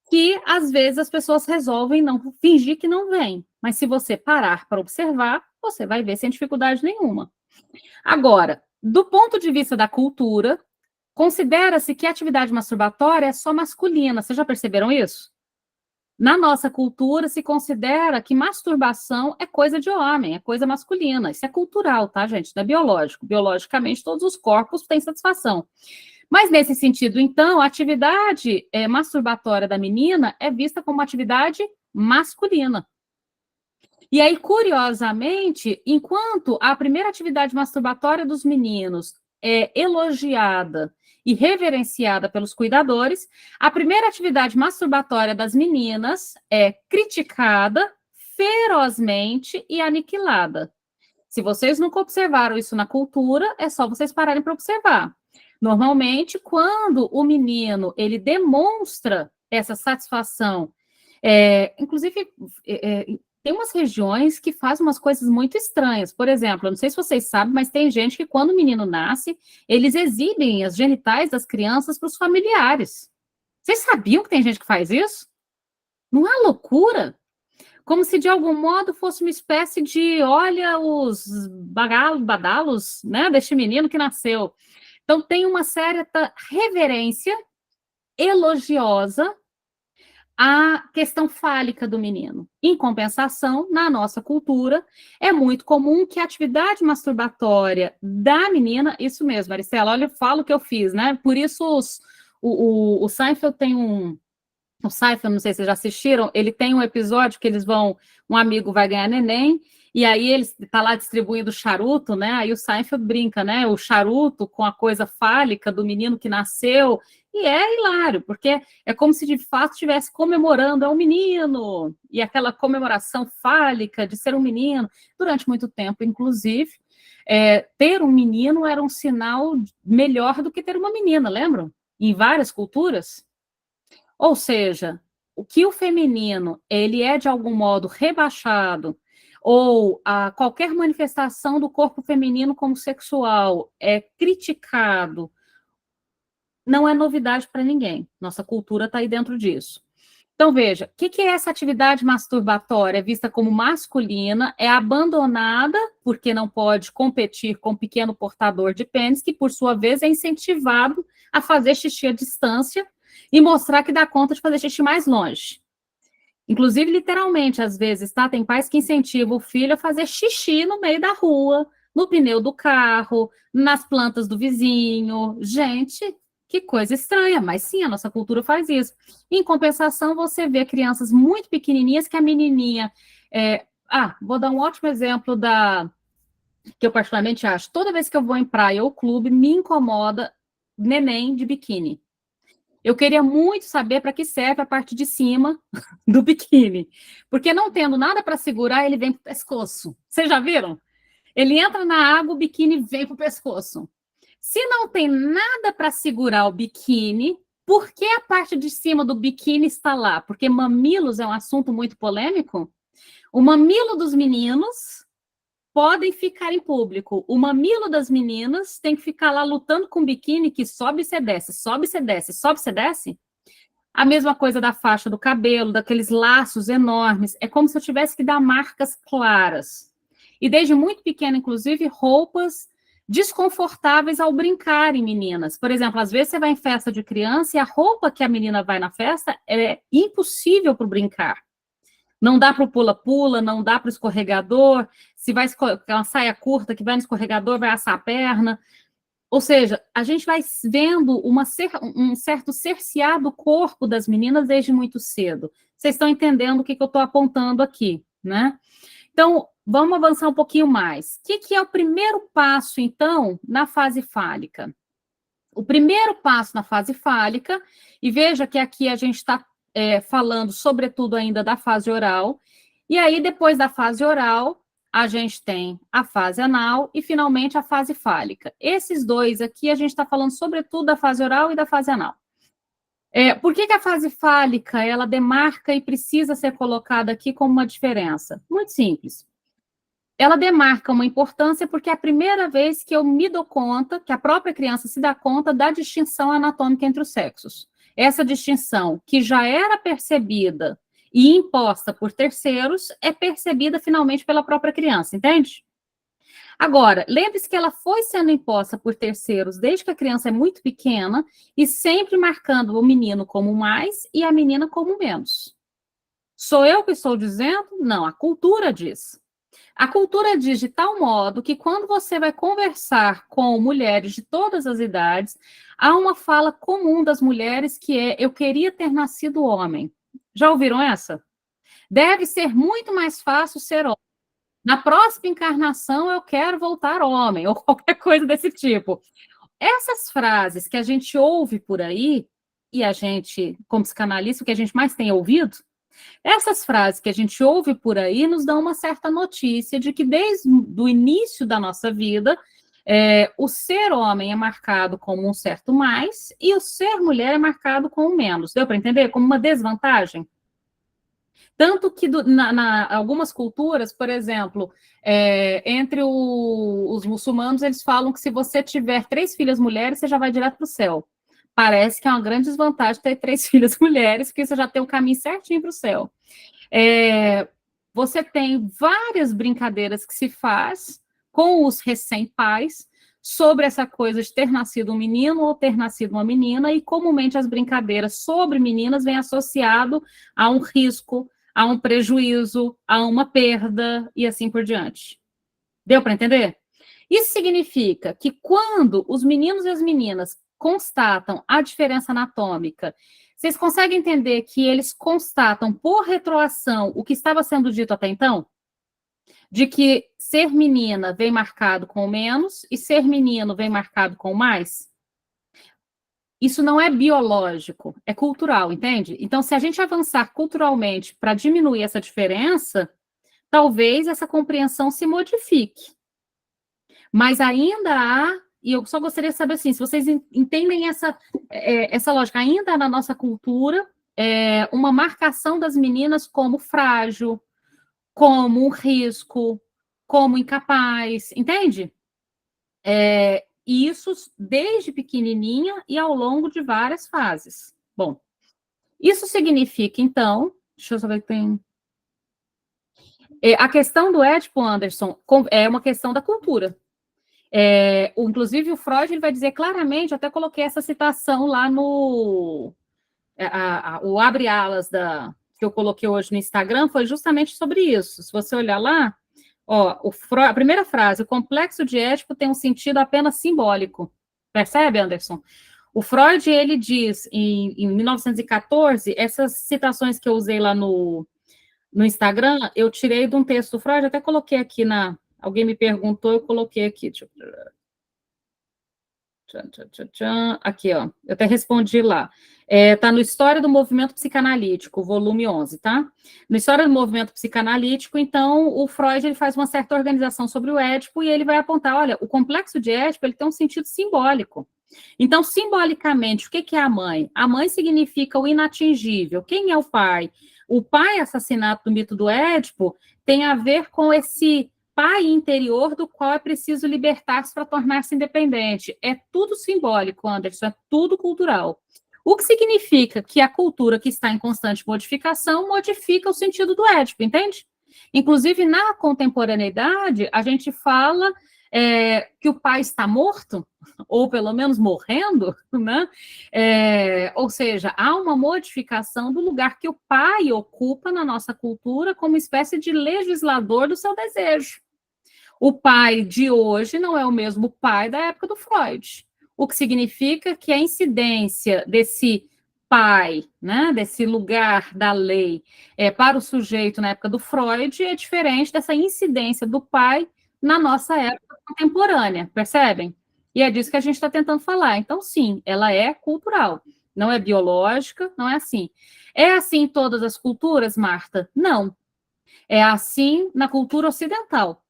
que, às vezes, as pessoas resolvem não fingir que não vem. Mas se você parar para observar, você vai ver sem dificuldade nenhuma. Agora, do ponto de vista da cultura, considera-se que a atividade masturbatória é só masculina. Vocês já perceberam isso? Na nossa cultura, se considera que masturbação é coisa de homem, é coisa masculina. Isso é cultural, tá, gente? Não é biológico. Biologicamente, todos os corpos têm satisfação. Mas, nesse sentido, então, a atividade masturbatória da menina é vista como uma atividade masculina. E aí, curiosamente, enquanto a primeira atividade masturbatória dos meninos é elogiada e reverenciada pelos cuidadores, a primeira atividade masturbatória das meninas é criticada ferozmente e aniquilada. Se vocês nunca observaram isso na cultura, é só vocês pararem para observar. Normalmente, quando o menino ele demonstra essa satisfação, inclusive tem umas regiões que fazem umas coisas muito estranhas. Por exemplo, eu não sei se vocês sabem, mas tem gente que quando o menino nasce, eles exibem as genitais das crianças para os familiares. Vocês sabiam que tem gente que faz isso? Não é loucura? Como se de algum modo fosse uma espécie de, olha, os badalos, né, deste menino que nasceu. Então, tem uma certa reverência elogiosa à questão fálica do menino. Em compensação, na nossa cultura, é muito comum que a atividade masturbatória da menina, isso mesmo, Maricela, olha, eu falo o que eu fiz, né? Por isso, o Seinfeld tem o Seinfeld, não sei se vocês já assistiram, ele tem um episódio que um amigo vai ganhar neném, e aí ele está lá distribuindo charuto, né? Aí o Seinfeld brinca, né? O charuto com a coisa fálica do menino que nasceu. E é hilário, porque é como se de fato estivesse comemorando, é um menino. E aquela comemoração fálica de ser um menino. Durante muito tempo, inclusive, ter um menino era um sinal melhor do que ter uma menina, lembram? Em várias culturas. Ou seja, o que o feminino ele é de algum modo rebaixado, ou qualquer manifestação do corpo feminino como sexual é criticado, não é novidade para ninguém. Nossa cultura está aí dentro disso. Então, veja, o que é essa atividade masturbatória vista como masculina, é abandonada porque não pode competir com o pequeno portador de pênis, que, por sua vez, é incentivado a fazer xixi à distância e mostrar que dá conta de fazer xixi mais longe. Inclusive, literalmente, às vezes, tá? Tem pais que incentivam o filho a fazer xixi no meio da rua, no pneu do carro, nas plantas do vizinho. Gente, que coisa estranha, mas sim, a nossa cultura faz isso. Em compensação, você vê crianças muito pequenininhas que a menininha... vou dar um ótimo exemplo que eu particularmente acho. Toda vez que eu vou em praia ou clube, me incomoda neném de biquíni. Eu queria muito saber para que serve a parte de cima do biquíni. Porque não tendo nada para segurar, ele vem para o pescoço. Vocês já viram? Ele entra na água, o biquíni vem para o pescoço. Se não tem nada para segurar o biquíni, Por que a parte de cima do biquíni está lá? Porque mamilos é um assunto muito polêmico? O mamilo dos meninos podem ficar em público. O mamilo das meninas tem que ficar lá lutando com o biquíni que sobe e se desce, sobe e se desce, sobe e se desce. A mesma coisa da faixa do cabelo, daqueles laços enormes. É como se eu tivesse que dar marcas claras. E desde muito pequena, inclusive, roupas desconfortáveis ao brincar em meninas. Por exemplo, às vezes você vai em festa de criança e a roupa que a menina vai na festa é impossível para o brincar. Não dá para o pula-pula, não dá para o escorregador. Se vai uma saia curta que vai no escorregador, vai assar a perna. Ou seja, a gente vai vendo um certo cercear do corpo das meninas desde muito cedo. Vocês estão entendendo o que eu estou apontando aqui, né? Então, vamos avançar um pouquinho mais. O que é o primeiro passo, então, na fase fálica? O primeiro passo na fase fálica, e veja que aqui a gente está falando, sobretudo, ainda da fase oral, e aí, depois da fase oral, a gente tem a fase anal e, finalmente, a fase fálica. Esses dois aqui, a gente está falando, sobretudo, da fase oral e da fase anal. Por que a fase fálica, ela demarca e precisa ser colocada aqui como uma diferença? Muito simples. Ela demarca uma importância porque é a primeira vez que eu me dou conta, que a própria criança se dá conta da distinção anatômica entre os sexos. Essa distinção, que já era percebida e imposta por terceiros, é percebida finalmente pela própria criança, entende? Agora, lembre-se que ela foi sendo imposta por terceiros desde que a criança é muito pequena e sempre marcando o menino como mais e a menina como menos. Sou eu que estou dizendo? Não, a cultura diz. A cultura diz de tal modo que quando você vai conversar com mulheres de todas as idades, há uma fala comum das mulheres que é: eu queria ter nascido homem. Já ouviram essa? Deve ser muito mais fácil ser homem. Na próxima encarnação eu quero voltar homem, ou qualquer coisa desse tipo. Essas frases que a gente ouve por aí, e a gente, como psicanalista, o que a gente mais tem ouvido, essas frases que a gente ouve por aí nos dão uma certa notícia de que desde o início da nossa vida, o ser homem é marcado como um certo mais e o ser mulher é marcado como menos. Deu para entender? Como uma desvantagem. Tanto que algumas culturas, por exemplo, entre os muçulmanos, eles falam que se você tiver 3 filhas mulheres, você já vai direto para o céu. Parece que é uma grande desvantagem ter 3 filhas mulheres, porque você já tem o caminho certinho para o céu. Você tem várias brincadeiras que se faz com os recém-pais sobre essa coisa de ter nascido um menino ou ter nascido uma menina, e comumente as brincadeiras sobre meninas vêm associado a um risco, a um prejuízo, a uma perda e assim por diante. Deu para entender? Isso significa que quando os meninos e as meninas constatam a diferença anatômica, vocês conseguem entender que eles constatam por retroação o que estava sendo dito até então? De que ser menina vem marcado com menos e ser menino vem marcado com mais? Isso não é biológico, é cultural, entende? Então, se a gente avançar culturalmente para diminuir essa diferença, talvez essa compreensão se modifique. Mas ainda há, e eu só gostaria de saber assim, se vocês entendem essa lógica, ainda há na nossa cultura uma marcação das meninas como frágil, como um risco, como incapaz, entende? E isso desde pequenininha e ao longo de várias fases. Bom, isso significa, então, deixa eu saber que tem... A questão do Édipo, Anderson, é uma questão da cultura. Inclusive, o Freud ele vai dizer claramente, até coloquei essa citação lá no... o abre alas que eu coloquei hoje no Instagram foi justamente sobre isso. Se você olhar lá, a primeira frase: o complexo de Édipo tem um sentido apenas simbólico. Percebe, Anderson? O Freud, ele diz, em 1914, essas citações que eu usei lá no Instagram, eu tirei de um texto do Freud, até coloquei aqui alguém me perguntou, eu coloquei aqui. Aqui, ó. Eu até respondi lá. Tá no História do Movimento Psicanalítico, volume 11, tá? No História do Movimento Psicanalítico, então, o Freud ele faz uma certa organização sobre o Édipo e ele vai apontar, olha, o complexo de Édipo ele tem um sentido simbólico. Então, simbolicamente, o que é a mãe? A mãe significa o inatingível. Quem é o pai? O pai assassinato do mito do Édipo tem a ver com esse pai interior do qual é preciso libertar-se para tornar-se independente. É tudo simbólico, Anderson, é tudo cultural. O que significa que a cultura que está em constante modificação modifica o sentido do Édipo, entende? Inclusive, na contemporaneidade, a gente fala que o pai está morto, ou pelo menos morrendo, né? Ou seja, há uma modificação do lugar que o pai ocupa na nossa cultura como espécie de legislador do seu desejo. O pai de hoje não é o mesmo pai da época do Freud, o que significa que a incidência desse pai, né, desse lugar da lei para o sujeito na época do Freud é diferente dessa incidência do pai na nossa época contemporânea, percebem? E é disso que a gente está tentando falar. Então, sim, ela é cultural, não é biológica, não é assim. É assim em todas as culturas, Marta? Não. É assim na cultura ocidental.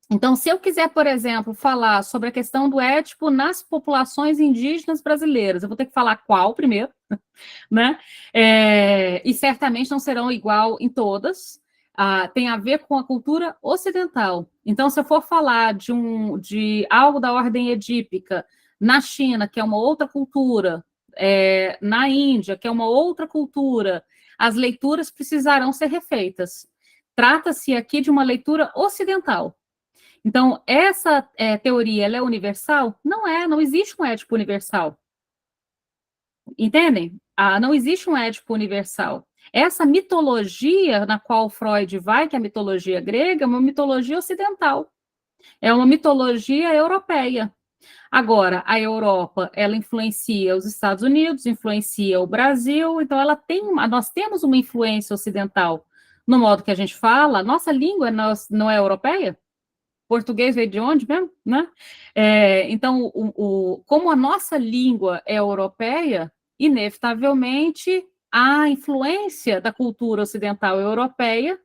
Então, se eu quiser, por exemplo, falar sobre a questão do Édipo nas populações indígenas brasileiras, eu vou ter que falar qual primeiro, né? E certamente não serão igual em todas. Tem a ver com a cultura ocidental. Então, se eu for falar de algo da ordem edípica na China, que é uma outra cultura, na Índia, que é uma outra cultura, as leituras precisarão ser refeitas. Trata-se aqui de uma leitura ocidental. Então, essa teoria, ela é universal? Não existe um Édipo universal. Entendem? Não existe um Édipo universal. Essa mitologia na qual Freud vai, que é a mitologia grega, é uma mitologia ocidental. É uma mitologia europeia. Agora, a Europa, ela influencia os Estados Unidos, influencia o Brasil, então nós temos uma influência ocidental no modo que a gente fala. Nossa língua não é europeia? Português veio de onde mesmo, né? Então, como a nossa língua é europeia, inevitavelmente a influência da cultura ocidental europeia,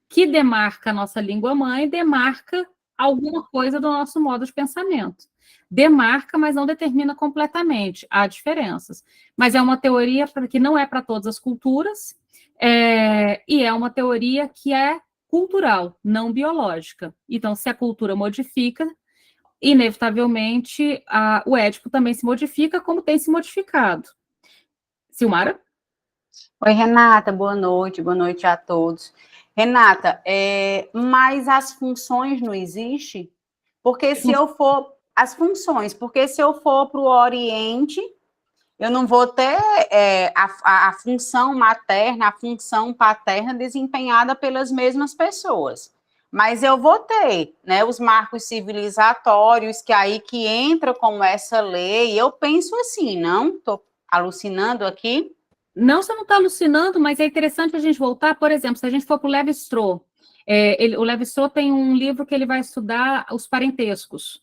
que demarca a nossa língua-mãe, demarca alguma coisa do nosso modo de pensamento. Demarca, mas não determina completamente. Há diferenças. Mas é uma teoria que não é para todas as culturas, e é uma teoria que é cultural, não biológica. Então, se a cultura modifica, inevitavelmente, o Édipo também se modifica, como tem se modificado. Silmara? Oi, Renata, boa noite a todos. Renata, mas as funções não existem? Porque se eu for... As funções, porque se eu for para o Oriente, eu não vou ter a função materna, a função paterna desempenhada pelas mesmas pessoas. Mas eu vou ter, né, os marcos civilizatórios, que entra como essa lei. Eu penso assim, não? Estou alucinando aqui? Não, você não está alucinando, mas é interessante a gente voltar, por exemplo, se a gente for para o Lévi-Strauss, o Lévi-Strauss tem um livro que ele vai estudar os parentescos.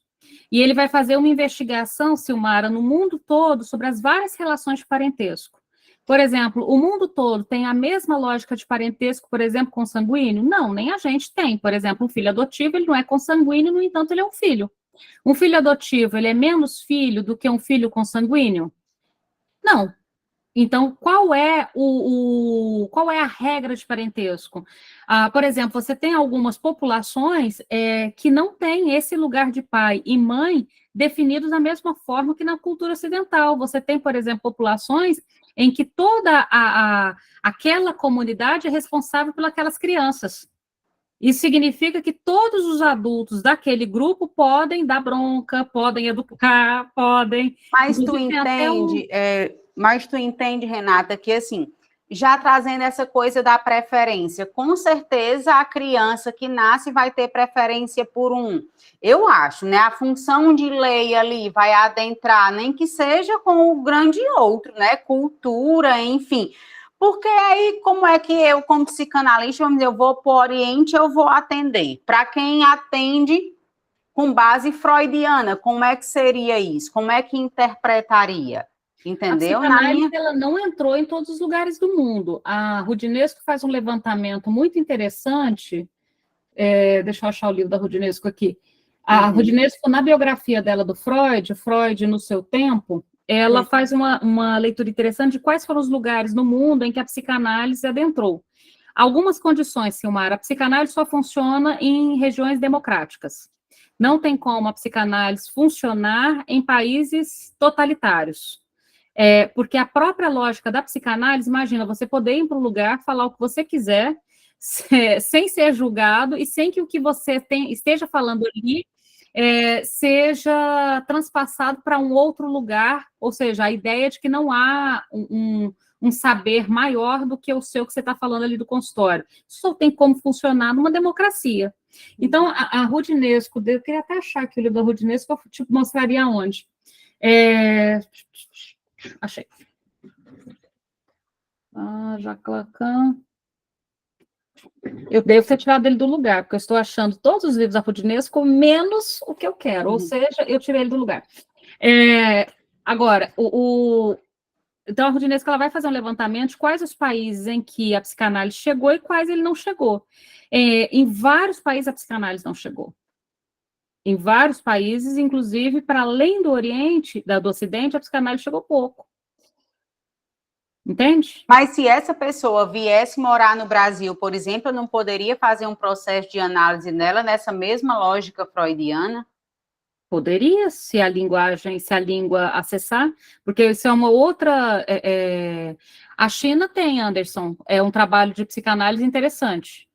E ele vai fazer uma investigação, Silmara, no mundo todo sobre as várias relações de parentesco. Por exemplo, o mundo todo tem a mesma lógica de parentesco, por exemplo, consanguíneo? Não, nem a gente tem. Por exemplo, um filho adotivo, ele não é consanguíneo, no entanto, ele é um filho. Um filho adotivo, ele é menos filho do que um filho consanguíneo? Não. Então, qual é a regra de parentesco? Por exemplo, você tem algumas populações que não têm esse lugar de pai e mãe definidos da mesma forma que na cultura ocidental. Você tem, por exemplo, populações em que toda aquela comunidade é responsável por aquelas crianças. Isso significa que todos os adultos daquele grupo podem dar bronca, podem educar, podem... Mas tu entende... Mas tu entende, Renata, que assim, já trazendo essa coisa da preferência, com certeza a criança que nasce vai ter preferência por um. Eu acho, né? A função de lei ali vai adentrar, nem que seja com o grande outro, né? Cultura, enfim. Porque aí, como é que eu, como psicanalista, vamos dizer, eu vou para o Oriente, eu vou atender? Para quem atende com base freudiana, como é que seria isso? Como é que interpretaria? Entendeu? A psicanálise, ela não entrou em todos os lugares do mundo. A Rudinesco faz um levantamento muito interessante, deixa eu achar o livro da Rudinesco aqui, A Roudinesco, na biografia dela do Freud, no seu tempo, ela faz uma leitura interessante de quais foram os lugares no mundo em que a psicanálise adentrou. Algumas condições, Silmara, a psicanálise só funciona em regiões democráticas. Não tem como a psicanálise funcionar em países totalitários. Porque a própria lógica da psicanálise, imagina, você poder ir para um lugar, falar o que você quiser, sem ser julgado e sem que o que você esteja falando ali seja transpassado para um outro lugar, ou seja, a ideia de que não há um saber maior do que o seu que você está falando ali do consultório. Isso só tem como funcionar numa democracia. Então, a Roudinesco, eu queria até achar aqui o livro da Roudinesco, eu te mostraria onde. Achei. Jacques Lacan. Eu devo ter tirado ele do lugar, porque eu estou achando todos os livros da Roudinesco menos o que eu quero, ou seja, eu tirei ele do lugar. Agora, então a Roudinesco ela vai fazer um levantamento de quais os países em que a psicanálise chegou e quais ele não chegou. Em vários países a psicanálise não chegou. Em vários países, inclusive, para além do Oriente, do Ocidente, a psicanálise chegou pouco. Entende? Mas se essa pessoa viesse morar no Brasil, por exemplo, eu não poderia fazer um processo de análise nela nessa mesma lógica freudiana? Poderia, se a língua acessar, porque isso é uma outra... A China tem, Anderson, um trabalho de psicanálise interessante.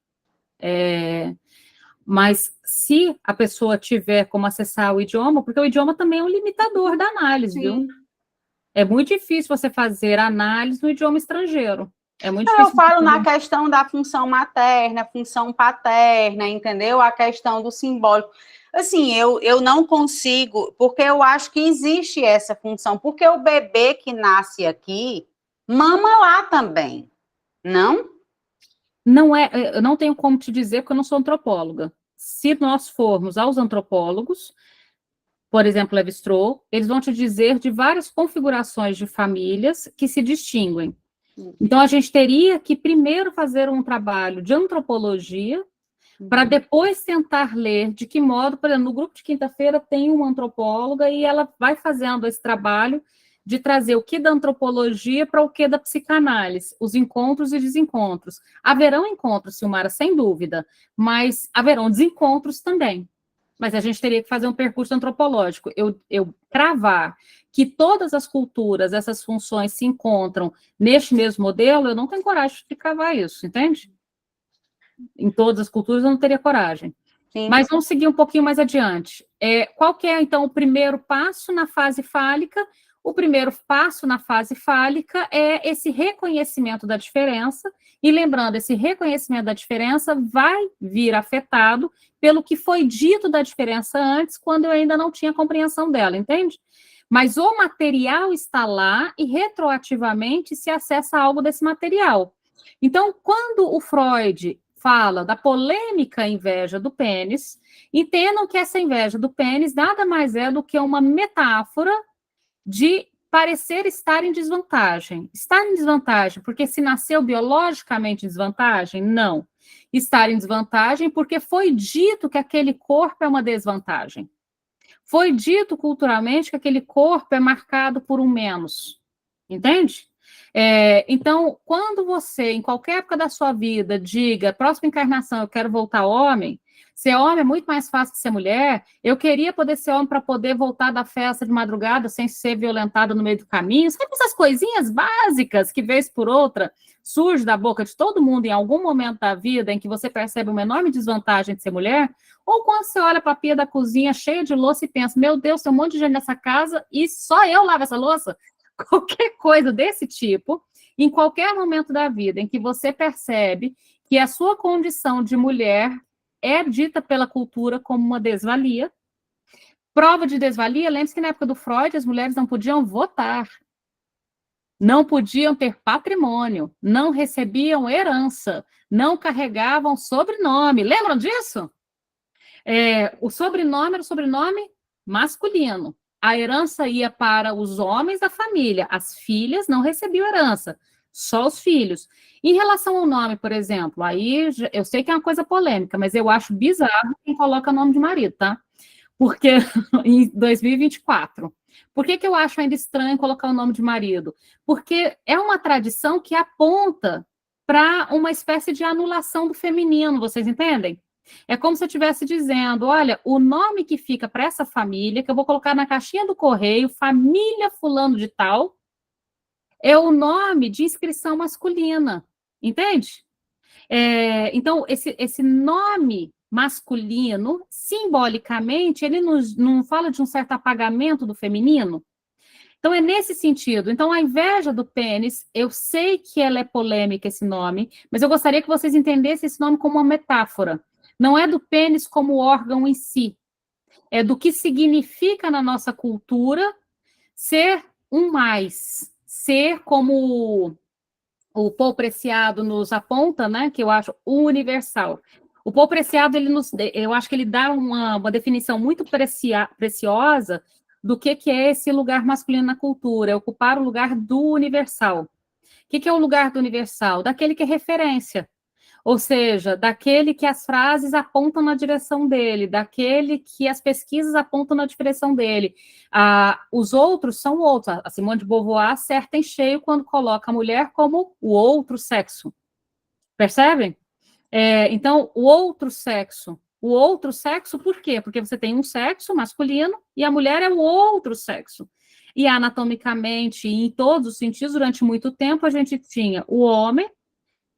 Mas se a pessoa tiver como acessar o idioma, porque o idioma também é um limitador da análise, Sim. viu? É muito difícil você fazer análise no idioma estrangeiro. É muito difícil. Eu falo na questão da função materna, função paterna, entendeu? A questão do simbólico. Assim, eu não consigo, porque eu acho que existe essa função, porque o bebê que nasce aqui mama lá também, não? Não eu não tenho como te dizer, porque eu não sou antropóloga. Se nós formos aos antropólogos, por exemplo, Levi-Strauss, eles vão te dizer de várias configurações de famílias que se distinguem. Então, a gente teria que primeiro fazer um trabalho de antropologia, para depois tentar ler de que modo, por exemplo, no grupo de quinta-feira tem uma antropóloga e ela vai fazendo esse trabalho de trazer o que da antropologia para o que da psicanálise, os encontros e desencontros. Haverão encontros, Silmara, sem dúvida, mas haverão desencontros também. Mas a gente teria que fazer um percurso antropológico. Eu cravar que todas as culturas, essas funções se encontram neste mesmo modelo, eu não tenho coragem de cravar isso, entende? Em todas as culturas eu não teria coragem. Sim. Mas vamos seguir um pouquinho mais adiante. Qual que é, então, o primeiro passo na fase fálica? O primeiro passo na fase fálica é esse reconhecimento da diferença, e lembrando, esse reconhecimento da diferença vai vir afetado pelo que foi dito da diferença antes, quando eu ainda não tinha compreensão dela, entende? Mas o material está lá e retroativamente se acessa algo desse material. Então, quando o Freud fala da polêmica inveja do pênis, entendam que essa inveja do pênis nada mais é do que uma metáfora de parecer estar em desvantagem. Estar em desvantagem porque se nasceu biologicamente em desvantagem? Não. Estar em desvantagem porque foi dito que aquele corpo é uma desvantagem. Foi dito culturalmente que aquele corpo é marcado por um menos. Entende? Então, quando você, em qualquer época da sua vida, diga, próxima encarnação, eu quero voltar homem, ser homem é muito mais fácil que ser mulher, eu queria poder ser homem para poder voltar da festa de madrugada sem ser violentada no meio do caminho, sabe essas coisinhas básicas que, vez por outra, surge da boca de todo mundo em algum momento da vida em que você percebe uma enorme desvantagem de ser mulher, ou quando você olha para a pia da cozinha cheia de louça e pensa, meu Deus, tem um monte de gente nessa casa e só eu lavo essa louça? Qualquer coisa desse tipo, em qualquer momento da vida em que você percebe que a sua condição de mulher é dita pela cultura como uma desvalia. Prova de desvalia, lembre-se que na época do Freud as mulheres não podiam votar, não podiam ter patrimônio, não recebiam herança, não carregavam sobrenome. Lembram disso? O sobrenome era o sobrenome masculino. A herança ia para os homens da família. As filhas não recebiam herança, só os filhos. Em relação ao nome, por exemplo, aí eu sei que é uma coisa polêmica, mas eu acho bizarro quem coloca nome de marido, tá? Porque em 2024. Por que eu acho ainda estranho colocar o nome de marido? Porque é uma tradição que aponta para uma espécie de anulação do feminino, vocês entendem? É como se eu estivesse dizendo, olha, o nome que fica para essa família, que eu vou colocar na caixinha do correio, família fulano de tal, é o nome de inscrição masculina, entende? Então, esse nome masculino, simbolicamente, ele não fala de um certo apagamento do feminino? Então, é nesse sentido. Então, a inveja do pênis, eu sei que ela é polêmica, esse nome, mas eu gostaria que vocês entendessem esse nome como uma metáfora. Não é do pênis como órgão em si, é do que significa na nossa cultura ser um mais, ser como o Paul Preciado nos aponta, né, que eu acho universal. O Paul Preciado, eu acho que ele dá uma definição muito preciosa do que é esse lugar masculino na cultura, é ocupar o lugar do universal. O que é o lugar do universal? Daquele que é referência, ou seja, daquele que as frases apontam na direção dele, daquele que as pesquisas apontam na direção dele. Os outros são outros. A Simone de Beauvoir acerta em cheio quando coloca a mulher como o outro sexo. Percebem? Então, o outro sexo. O outro sexo, por quê? Porque você tem um sexo masculino e a mulher é o outro sexo. E anatomicamente, em todos os sentidos, durante muito tempo, a gente tinha o homem,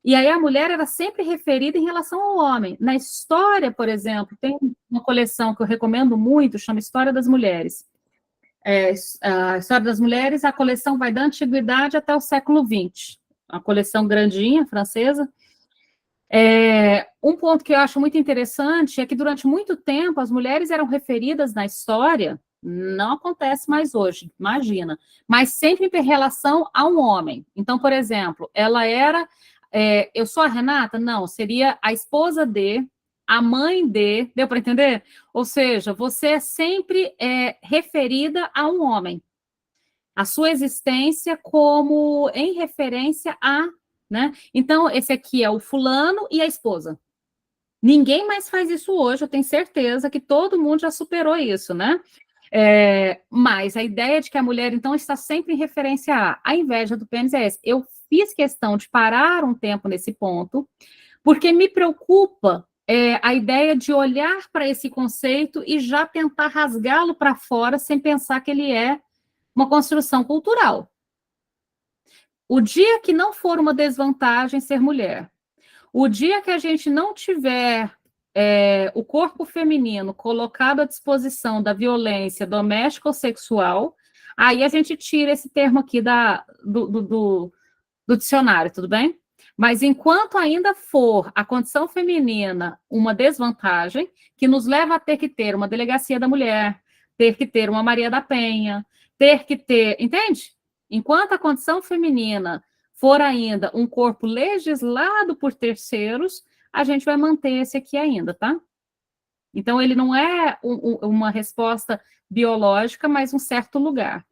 e aí a mulher era sempre referida em relação ao homem. Na história, por exemplo, tem uma coleção que eu recomendo muito, chama História das Mulheres. A História das Mulheres, a coleção vai da Antiguidade até o século XX. Uma coleção grandinha, francesa. Um ponto que eu acho muito interessante é que durante muito tempo as mulheres eram referidas na história, não acontece mais hoje, imagina, mas sempre em relação a um homem. Então, por exemplo, ela era... eu sou a Renata? Não, seria a esposa de, a mãe de, deu para entender? Ou seja, você é sempre referida a um homem. A sua existência como em referência a, né? Então, esse aqui é o fulano e a esposa. Ninguém mais faz isso hoje, eu tenho certeza que todo mundo já superou isso, né? Mas a ideia de que a mulher, então, está sempre em referência a inveja do pênis é essa. Eu fiz questão de parar um tempo nesse ponto, porque me preocupa a ideia de olhar para esse conceito e já tentar rasgá-lo para fora sem pensar que ele é uma construção cultural. O dia que não for uma desvantagem ser mulher, o dia que a gente não tiver o corpo feminino colocado à disposição da violência doméstica ou sexual, aí a gente tira esse termo aqui do dicionário, tudo bem? Mas enquanto ainda for a condição feminina uma desvantagem, que nos leva a ter que ter uma delegacia da mulher, ter que ter uma Maria da Penha, ter que ter, entende? Enquanto a condição feminina for ainda um corpo legislado por terceiros, a gente vai manter esse aqui ainda, tá? Então, ele não é uma resposta biológica, mas um certo lugar.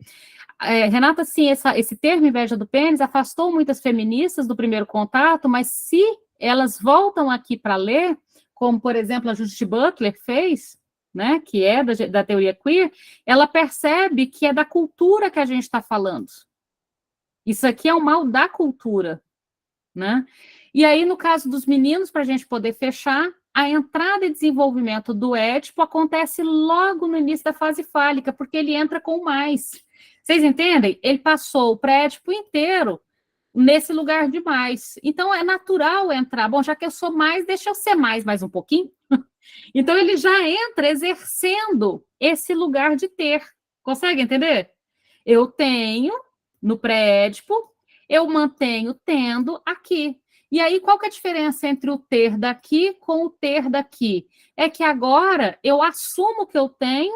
Renata, sim, esse termo inveja do pênis afastou muitas feministas do primeiro contato, mas se elas voltam aqui para ler, como, por exemplo, a Judith Butler fez, né, que é da teoria queer, ela percebe que é da cultura que a gente está falando. Isso aqui é um mal da cultura, né? E aí, no caso dos meninos, para a gente poder fechar, a entrada e desenvolvimento do Édipo acontece logo no início da fase fálica, porque ele entra com mais. Vocês entendem? Ele passou o pré-Édipo inteiro nesse lugar de mais. Então, é natural entrar. Bom, já que eu sou mais, deixa eu ser mais um pouquinho. Então, ele já entra exercendo esse lugar de ter. Consegue entender? Eu tenho no pré-Édipo, eu mantenho tendo aqui. E aí, qual que é a diferença entre o ter daqui com o ter daqui? É que agora eu assumo que eu tenho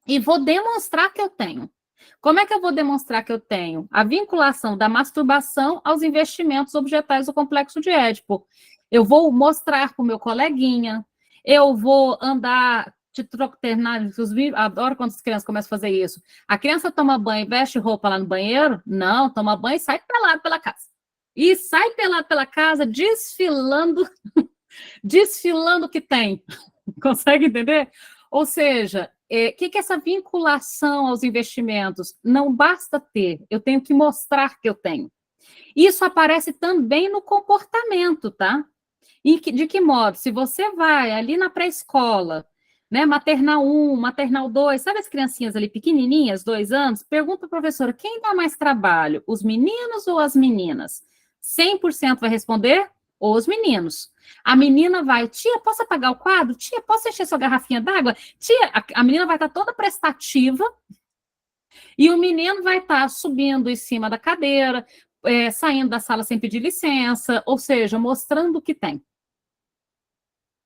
e vou demonstrar que eu tenho. Como é que eu vou demonstrar que eu tenho? A vinculação da masturbação aos investimentos objetais do complexo de Édipo. Eu vou mostrar para o meu coleguinha, eu vou andar... Adoro quando as crianças começam a fazer isso. A criança toma banho, veste roupa lá no banheiro? Não, toma banho e sai pelado pela casa. E sai pelado pela casa, desfilando o que tem. Consegue entender? Ou seja, que é essa vinculação aos investimentos? Não basta ter, eu tenho que mostrar que eu tenho. Isso aparece também no comportamento, tá? E de que modo? Se você vai ali na pré-escola, né, maternal 1, maternal 2, sabe as criancinhas ali pequenininhas, 2 anos? Pergunta para a professora, quem dá mais trabalho, os meninos ou as meninas? 100% vai responder, os meninos. A menina vai, tia, posso apagar o quadro? Tia, posso encher sua garrafinha d'água? Tia, a menina vai estar toda prestativa e o menino vai estar subindo em cima da cadeira, saindo da sala sem pedir licença, ou seja, mostrando o que tem.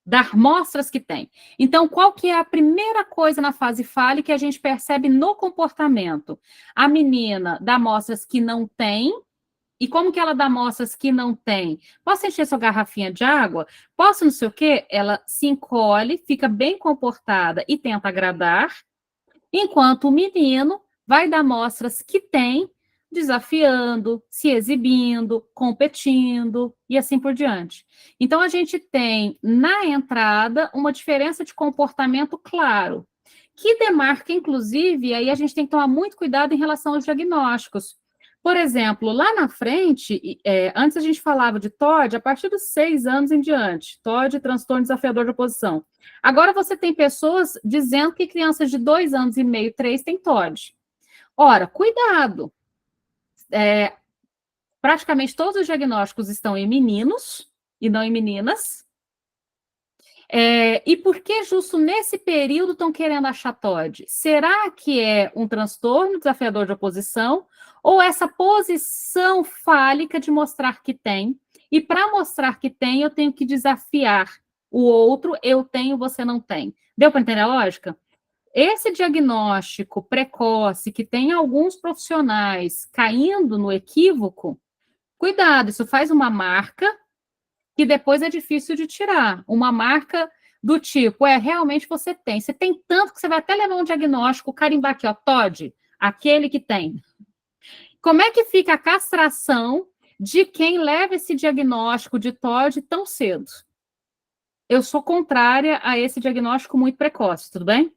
Dar mostras que tem. Então, qual que é a primeira coisa na fase fale que a gente percebe no comportamento? A menina dá mostras que não tem. E como que ela dá mostras que não tem? Posso encher sua garrafinha de água? Posso não sei o quê? Ela se encolhe, fica bem comportada e tenta agradar, enquanto o menino vai dar mostras que tem, desafiando, se exibindo, competindo e assim por diante. Então, a gente tem, na entrada, uma diferença de comportamento claro, que demarca, inclusive, aí a gente tem que tomar muito cuidado em relação aos diagnósticos. Por exemplo, lá na frente, antes a gente falava de TOD a partir dos 6 anos em diante, TOD, transtorno desafiador de oposição. Agora você tem pessoas dizendo que crianças de 2 anos e meio, 3, têm TOD. Ora, cuidado! Praticamente todos os diagnósticos estão em meninos e não em meninas. E por que justo nesse período estão querendo achar TOD? Será que é um transtorno desafiador de oposição ou essa posição fálica de mostrar que tem? E para mostrar que tem, eu tenho que desafiar o outro, eu tenho, você não tem. Deu para entender a lógica? Esse diagnóstico precoce que tem alguns profissionais caindo no equívoco, cuidado, isso faz uma marca que depois é difícil de tirar. Uma marca do tipo, realmente você tem tanto que você vai até levar um diagnóstico, carimbar aqui, ó, TOD, aquele que tem. Como é que fica a castração de quem leva esse diagnóstico de TOD tão cedo? Eu sou contrária a esse diagnóstico muito precoce, tudo bem?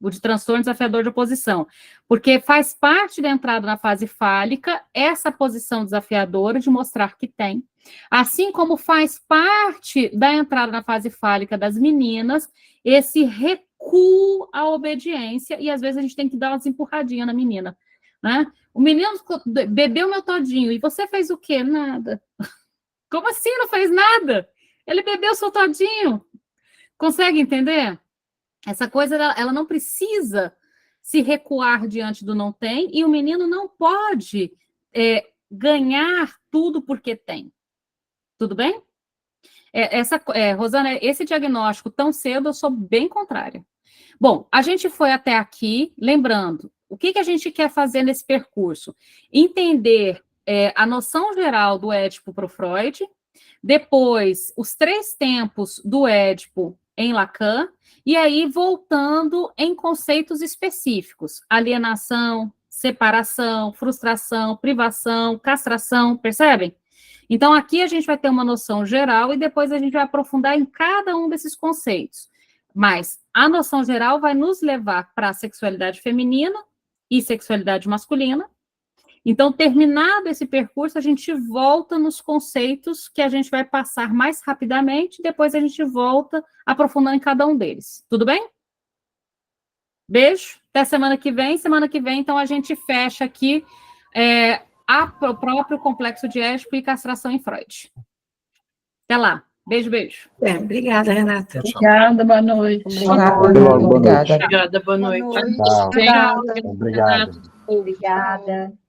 O de transtorno desafiador de oposição, porque faz parte da entrada na fase fálica essa posição desafiadora de mostrar que tem, assim como faz parte da entrada na fase fálica das meninas esse recuo à obediência, e às vezes a gente tem que dar umas empurradinhas na menina, né? O menino bebeu meu todinho, e você fez o quê? Nada. Como assim não fez nada? Ele bebeu seu todinho. Consegue entender? Essa coisa, ela não precisa se recuar diante do não tem, e o menino não pode ganhar tudo porque tem. Tudo bem? Rosana, esse diagnóstico tão cedo, eu sou bem contrária. Bom, a gente foi até aqui, lembrando, o que a gente quer fazer nesse percurso? Entender a noção geral do Édipo para o Freud, depois os 3 tempos do Édipo em Lacan, e aí voltando em conceitos específicos, alienação, separação, frustração, privação, castração, percebem? Então, aqui a gente vai ter uma noção geral e depois a gente vai aprofundar em cada um desses conceitos. Mas a noção geral vai nos levar para a sexualidade feminina e sexualidade masculina. Então, terminado esse percurso, a gente volta nos conceitos que a gente vai passar mais rapidamente, depois a gente volta aprofundando em cada um deles. Tudo bem? Beijo, até semana que vem. Semana que vem, então, a gente fecha aqui o próprio complexo de Édipo e castração em Freud. Até lá. Beijo, beijo. Obrigada, Renata. Obrigada, boa noite. Obrigada. Obrigada, boa noite. Tchau. Obrigado. Obrigada.